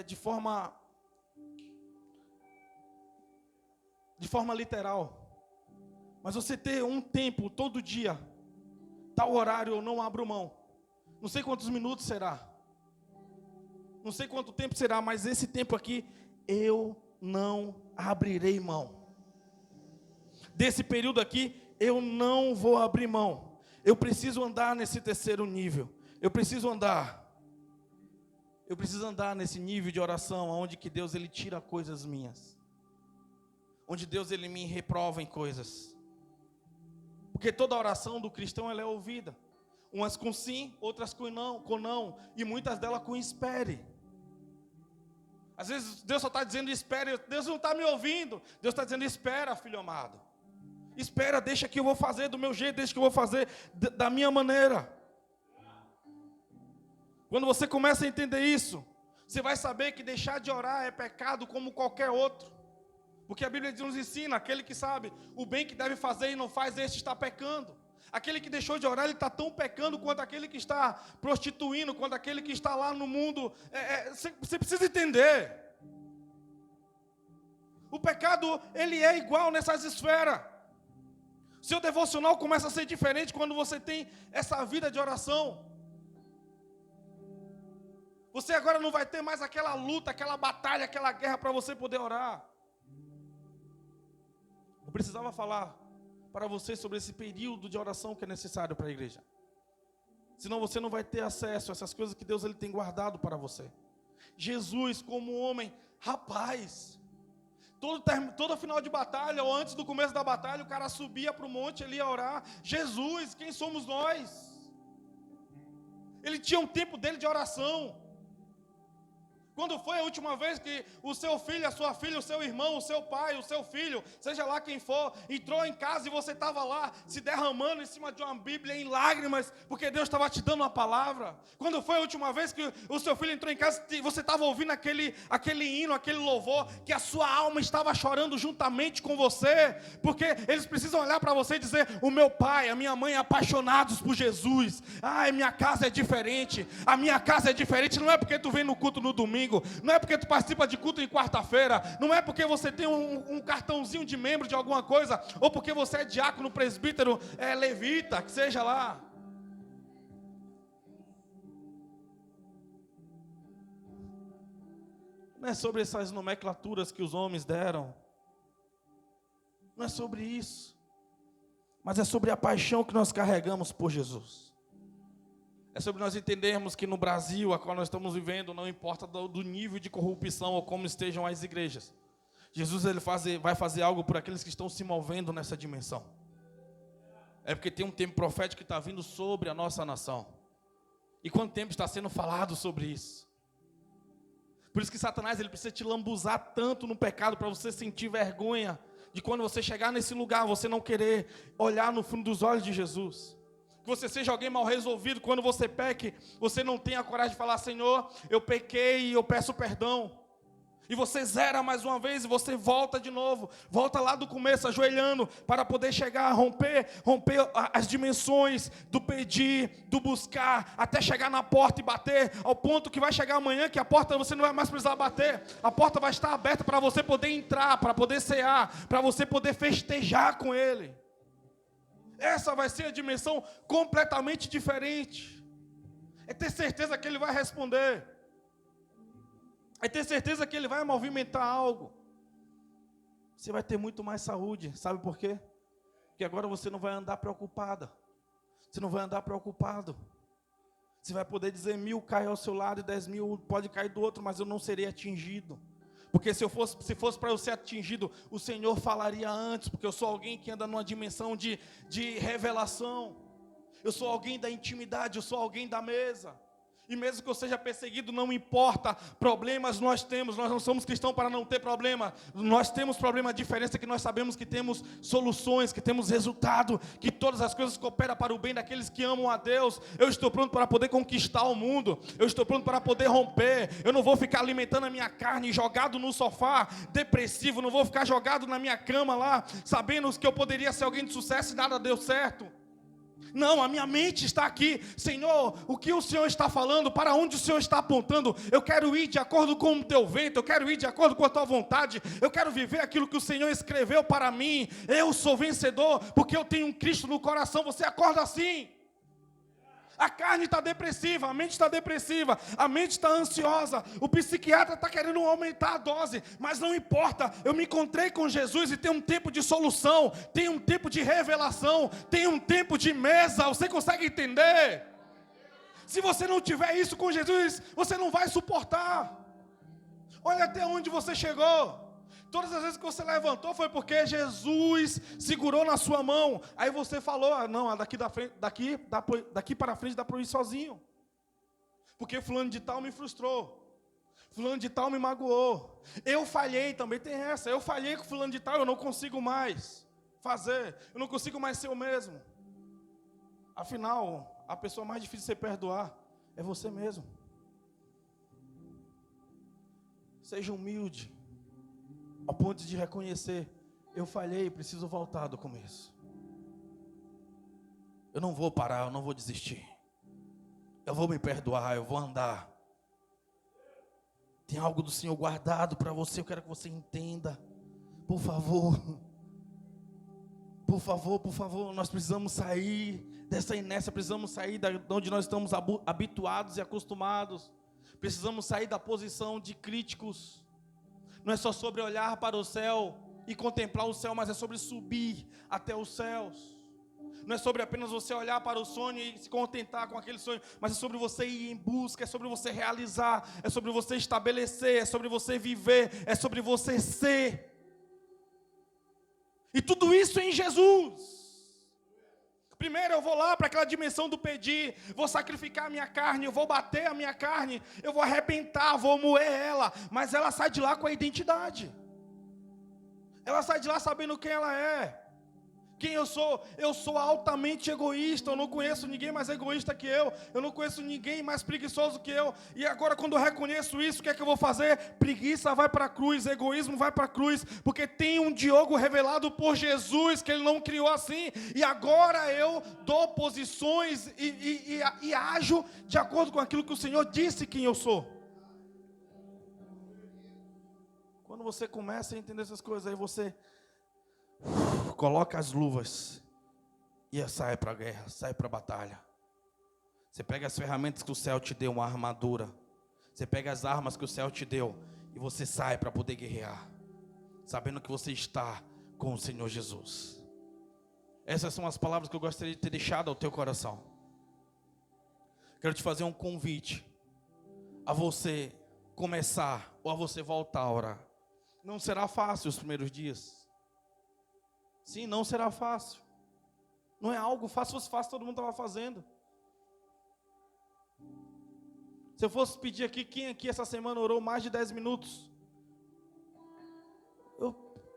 de forma literal. Mas você ter um tempo todo dia, tal horário eu não abro mão. Não sei quantos minutos será. Não sei quanto tempo será, mas esse tempo aqui eu não abrirei mão. Desse período aqui eu não vou abrir mão. Eu preciso andar nesse terceiro nível. Eu preciso andar nesse nível de oração, onde que Deus Ele tira coisas minhas. Onde Deus Ele me reprova em coisas. Porque toda oração do cristão ela é ouvida. Umas com sim, outras com não. E muitas delas com espere. Às vezes Deus só está dizendo espere. Deus não está me ouvindo. Deus está dizendo espera, filho amado. Espera, deixa que eu vou fazer do meu jeito, deixa que eu vou fazer da minha maneira. Quando você começa a entender isso, você vai saber que deixar de orar é pecado como qualquer outro. Porque a Bíblia nos ensina, aquele que sabe o bem que deve fazer e não faz, esse está pecando. Aquele que deixou de orar, ele está tão pecando quanto aquele que está prostituindo, quanto aquele que está lá no mundo. Você precisa entender. O pecado, ele é igual nessas esferas. Seu devocional começa a ser diferente quando você tem essa vida de oração. Você agora não vai ter mais aquela luta, aquela batalha, aquela guerra para você poder orar. Eu precisava falar para você sobre esse período de oração que é necessário para a igreja. Senão você não vai ter acesso a essas coisas que Deus ele tem guardado para você. Jesus como homem, rapaz... Todo final de batalha, ou antes do começo da batalha, o cara subia para o monte, ele ia orar. Jesus, quem somos nós? Ele tinha um tempo dele de oração. Quando foi a última vez que o seu filho, a sua filha, o seu irmão, o seu pai, o seu filho, seja lá quem for, entrou em casa e você estava lá se derramando em cima de uma Bíblia em lágrimas, porque Deus estava te dando uma palavra? Quando foi a última vez que o seu filho entrou em casa e você estava ouvindo aquele hino, aquele louvor, que a sua alma estava chorando juntamente com você? Porque eles precisam olhar para você e dizer: o meu pai, a minha mãe apaixonados por Jesus. Ai, minha casa é diferente, a minha casa é diferente. Não é porque tu vem no culto no domingo, não é porque tu participa de culto em quarta-feira, não é porque você tem um cartãozinho de membro de alguma coisa, ou porque você é diácono, presbítero, levita, que seja lá. Não é sobre essas nomenclaturas que os homens deram, não é sobre isso, mas é sobre a paixão que nós carregamos por Jesus. É sobre nós entendermos que no Brasil, a qual nós estamos vivendo, não importa do nível de corrupção ou como estejam as igrejas, Jesus ele vai fazer algo por aqueles que estão se movendo nessa dimensão. É porque tem um tempo profético que está vindo sobre a nossa nação. E quanto tempo está sendo falado sobre isso? Por isso que Satanás ele precisa te lambuzar tanto no pecado, para você sentir vergonha de quando você chegar nesse lugar, você não querer olhar no fundo dos olhos de Jesus. Que você seja alguém mal resolvido, quando você peque, você não tenha a coragem de falar: Senhor, eu pequei e eu peço perdão. E você zera mais uma vez e você volta de novo. Volta lá do começo, ajoelhando, para poder chegar a romper as dimensões do pedir, do buscar, até chegar na porta e bater, ao ponto que vai chegar amanhã que a porta você não vai mais precisar bater. A porta vai estar aberta para você poder entrar, para poder cear, para você poder festejar com Ele. Essa vai ser a dimensão completamente diferente. É ter certeza que Ele vai responder. É ter certeza que Ele vai movimentar algo. Você vai ter muito mais saúde. Sabe por quê? Porque agora você não vai andar preocupada. Você não vai andar preocupado. Você vai poder dizer 1000 cai ao seu lado e 10.000 pode cair do outro, mas eu não serei atingido. Porque se fosse para eu ser atingido, o Senhor falaria antes, porque eu sou alguém que anda numa dimensão de revelação. Eu sou alguém da intimidade, eu sou alguém da mesa. E mesmo que eu seja perseguido, não importa, problemas nós temos, nós não somos cristãos para não ter problema. Nós temos problema, a diferença é que nós sabemos que temos soluções, que temos resultado, que todas as coisas cooperam para o bem daqueles que amam a Deus. Eu estou pronto para poder conquistar o mundo, eu estou pronto para poder romper. Eu não vou ficar alimentando a minha carne, jogado no sofá, depressivo, não vou ficar jogado na minha cama lá, sabendo que eu poderia ser alguém de sucesso e nada deu certo. Não, a minha mente está aqui. Senhor, o que o Senhor está falando? Para onde o Senhor está apontando? Eu quero ir de acordo com o teu vento. Eu quero ir de acordo com a tua vontade. Eu quero viver aquilo que o Senhor escreveu para mim. Eu sou vencedor porque eu tenho um Cristo no coração. Você acorda assim. A carne está depressiva, a mente está depressiva, a mente está ansiosa, o psiquiatra está querendo aumentar a dose, mas não importa, eu me encontrei com Jesus e tem um tempo de solução, tem um tempo de revelação, tem um tempo de mesa, você consegue entender? Se você não tiver isso com Jesus, você não vai suportar. Olha até onde você chegou. Todas as vezes que você levantou foi porque Jesus segurou na sua mão. Aí você falou, não, daqui para frente dá para eu ir sozinho. Porque fulano de tal me frustrou. Fulano de tal me magoou. Eu falhei, também tem essa. Eu falhei com fulano de tal, eu não consigo mais fazer. Eu não consigo mais ser o mesmo. Afinal, a pessoa mais difícil de você perdoar é você mesmo. Seja humilde. A ponto de reconhecer, eu falhei, preciso voltar do começo. Eu não vou parar, eu não vou desistir. Eu vou me perdoar, eu vou andar. Tem algo do Senhor guardado para você, eu quero que você entenda. Por favor. Por favor, por favor, nós precisamos sair dessa inércia, precisamos sair de onde nós estamos habituados e acostumados. Precisamos sair da posição de críticos. Não é só sobre olhar para o céu e contemplar o céu, mas é sobre subir até os céus. Não é sobre apenas você olhar para o sonho e se contentar com aquele sonho, mas é sobre você ir em busca, é sobre você realizar, é sobre você estabelecer, é sobre você viver, é sobre você ser. E tudo isso em Jesus. Primeiro eu vou lá para aquela dimensão do pedir, vou sacrificar a minha carne, eu vou bater a minha carne, eu vou arrebentar, vou moer ela, mas ela sai de lá com a identidade. Ela sai de lá sabendo quem ela é. Quem eu sou altamente egoísta, eu não conheço ninguém mais egoísta que eu não conheço ninguém mais preguiçoso que eu, e agora quando eu reconheço isso, o que é que eu vou fazer? Preguiça vai para a cruz, egoísmo vai para a cruz, porque tem um Diogo revelado por Jesus, que Ele não criou assim, e agora eu dou posições e ajo de acordo com aquilo que o Senhor disse quem eu sou. Quando você começa a entender essas coisas, aí você coloca as luvas e sai para a guerra, sai para a batalha. Você pega as ferramentas que o céu te deu, uma armadura. Você pega as armas que o céu te deu e você sai para poder guerrear, sabendo que você está com o Senhor Jesus. Essas são as palavras que eu gostaria de ter deixado ao teu coração. Quero te fazer um convite a você começar ou a você voltar a orar. Não será fácil os primeiros dias. Sim, não será fácil. Não é algo fácil, se fosse fácil todo mundo estava fazendo. Se eu fosse pedir aqui, quem aqui essa semana orou mais de 10 minutos? Eu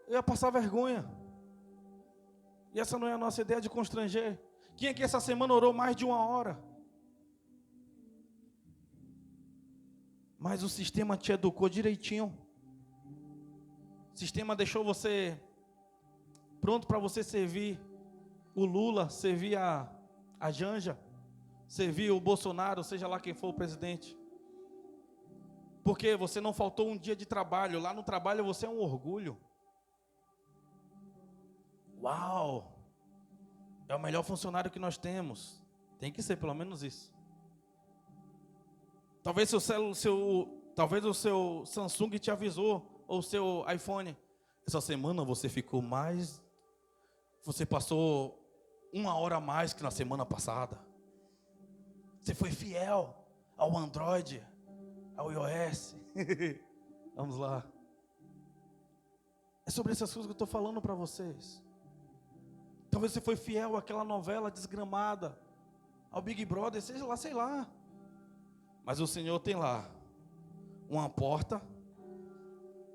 ia passar vergonha. E essa não é a nossa ideia de constranger. Quem aqui essa semana orou mais de 1 hora? Mas o sistema te educou direitinho. O sistema deixou você pronto para você servir o Lula, servir a Janja, servir o Bolsonaro, seja lá quem for o presidente. Porque você não faltou um dia de trabalho. Lá no trabalho você é um orgulho. Uau! É o melhor funcionário que nós temos. Tem que ser pelo menos isso. Talvez o seu Samsung te avisou, ou o seu iPhone. Essa semana você ficou mais... Você passou 1 hora a mais que na semana passada. Você foi fiel ao Android, ao iOS. Vamos lá. É sobre essas coisas que eu estou falando para vocês. Talvez você foi fiel àquela novela desgramada, ao Big Brother, seja lá, sei lá. Mas o Senhor tem lá uma porta,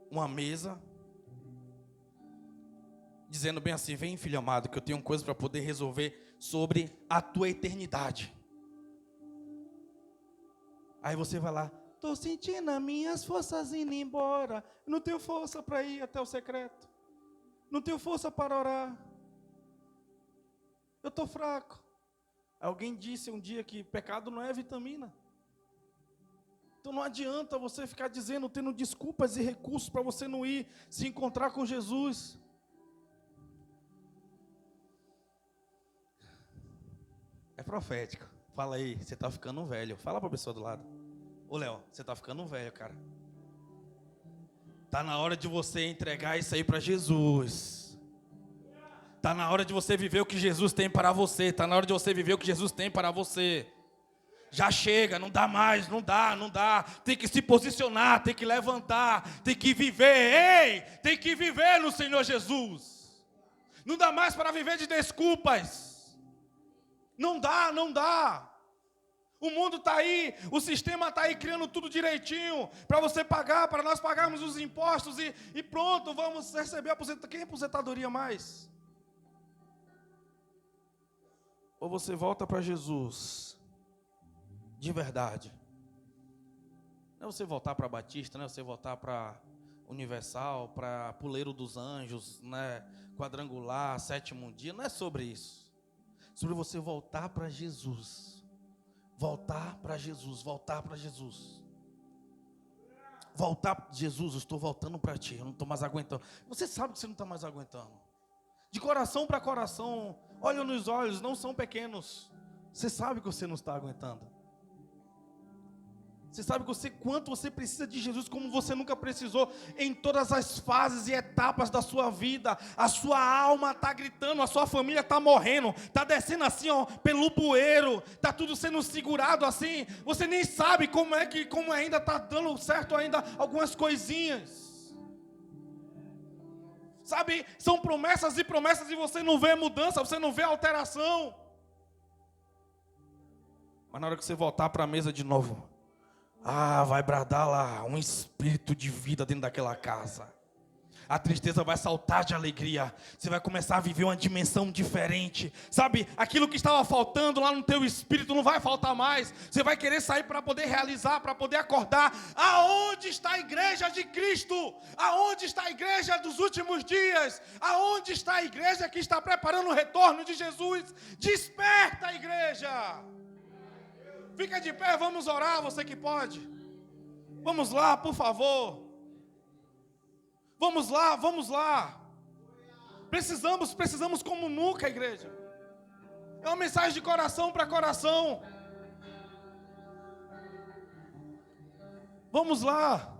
uma mesa, dizendo bem assim: vem, filho amado, que eu tenho coisa para poder resolver sobre a tua eternidade. Aí você vai lá: estou sentindo as minhas forças indo embora, não tenho força para ir até o secreto, não tenho força para orar, eu estou fraco. Alguém disse um dia que pecado não é vitamina. Então não adianta você ficar dizendo, tendo desculpas e recursos para você não ir se encontrar com Jesus. É profético. Fala aí, você está ficando velho. Fala para a pessoa do lado: ô Léo, você está ficando velho, cara. Está na hora de você entregar isso aí para Jesus. Está na hora de você viver o que Jesus tem para você. Está na hora de você viver o que Jesus tem para você. Já chega, não dá mais, não dá. Tem que se posicionar, tem que levantar, tem que viver. Ei, tem que viver no Senhor Jesus. Não dá mais para viver de desculpas. Não dá. O mundo está aí, o sistema está aí criando tudo direitinho para você pagar, para nós pagarmos os impostos e pronto, vamos receber a aposentadoria. Quem é aposentadoria mais? Ou você volta para Jesus, de verdade. Não é você voltar para Batista, não é você voltar para Universal, para Puleiro dos Anjos, né? Quadrangular, Sétimo Dia, não é sobre isso. É sobre você voltar para Jesus. Voltar para Jesus. Jesus, eu estou voltando para ti, eu não estou mais aguentando. Você sabe que você não está mais aguentando. De coração para coração, olha nos olhos, não são pequenos. Você sabe que você não está aguentando. Você sabe quanto você precisa de Jesus, como você nunca precisou, em todas as fases e etapas da sua vida. A sua alma está gritando, a sua família está morrendo, está descendo assim, ó, pelo bueiro, está tudo sendo segurado assim. Você nem sabe como ainda está dando certo ainda algumas coisinhas. Sabe, são promessas e promessas e você não vê mudança, você não vê alteração. Mas na hora que você voltar para a mesa de novo, vai bradar lá um espírito de vida dentro daquela casa. A tristeza vai saltar de alegria. Você vai começar a viver uma dimensão diferente. Sabe, aquilo que estava faltando lá no teu espírito não vai faltar mais. Você vai querer sair para poder realizar, para poder acordar. Aonde está a igreja de Cristo? Aonde está a igreja dos últimos dias? Aonde está a igreja que está preparando o retorno de Jesus? Desperta a igreja. Fica de pé, vamos orar, você que pode. Vamos lá, por favor. Vamos lá. Precisamos como nunca, igreja. É uma mensagem de coração para coração. Vamos lá.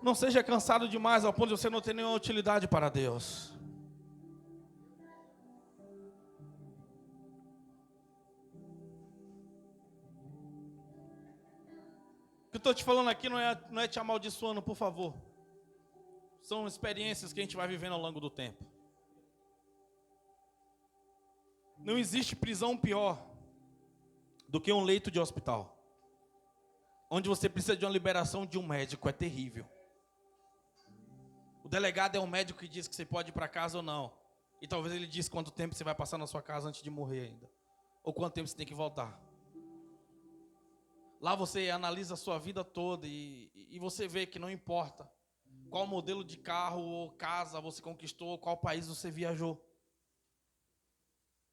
Não seja cansado demais ao ponto de você não ter nenhuma utilidade para Deus. O que eu estou te falando aqui não é te amaldiçoando, por favor. São experiências que a gente vai vivendo ao longo do tempo. Não existe prisão pior do que um leito de hospital, onde você precisa de uma liberação de um médico. É terrível. O delegado é um médico que diz que você pode ir para casa ou não. E talvez ele diz quanto tempo você vai passar na sua casa antes de morrer ainda. Ou quanto tempo você tem que voltar. Lá você analisa a sua vida toda e você vê que não importa qual modelo de carro ou casa você conquistou, qual país você viajou.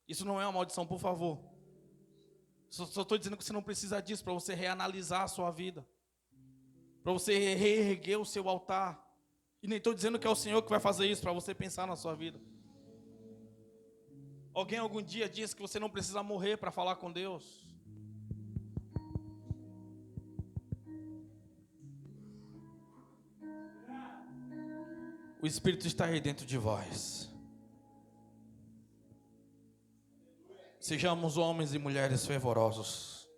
Isso não é uma maldição, por favor. Só estou dizendo que você não precisa disso para você reanalisar a sua vida. Para você reerguer o seu altar. E nem estou dizendo que é o Senhor que vai fazer isso, para você pensar na sua vida. Alguém algum dia disse que você não precisa morrer para falar com Deus. O Espírito está aí dentro de vós. Sejamos homens e mulheres fervorosos,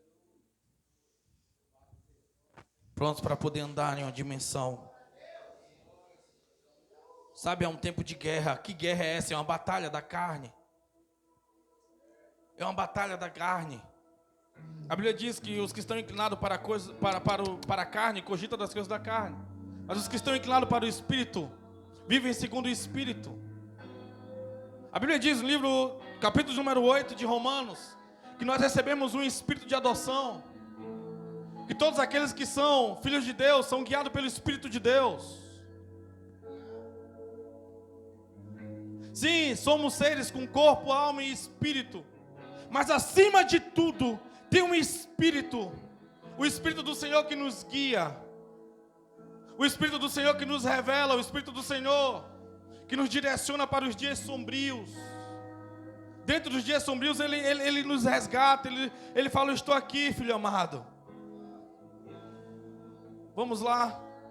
prontos para poder andar em uma dimensão. Sabe, é um tempo de guerra. Que guerra é essa? É uma batalha da carne. É uma batalha da carne. A Bíblia diz que os que estão inclinados para a carne cogitam das coisas da carne, mas os que estão inclinados para o Espírito vivem segundo o Espírito. A Bíblia diz no livro, capítulo número 8 de Romanos, que nós recebemos um espírito de adoção, que todos aqueles que são filhos de Deus são guiados pelo Espírito de Deus. Sim, somos seres com corpo, alma e espírito, mas acima de tudo tem um Espírito, o Espírito do Senhor que nos guia, o Espírito do Senhor que nos revela, o Espírito do Senhor que nos direciona para os dias sombrios. Dentro dos dias sombrios Ele nos resgata, Ele fala: eu estou aqui, filho amado. Vamos lá.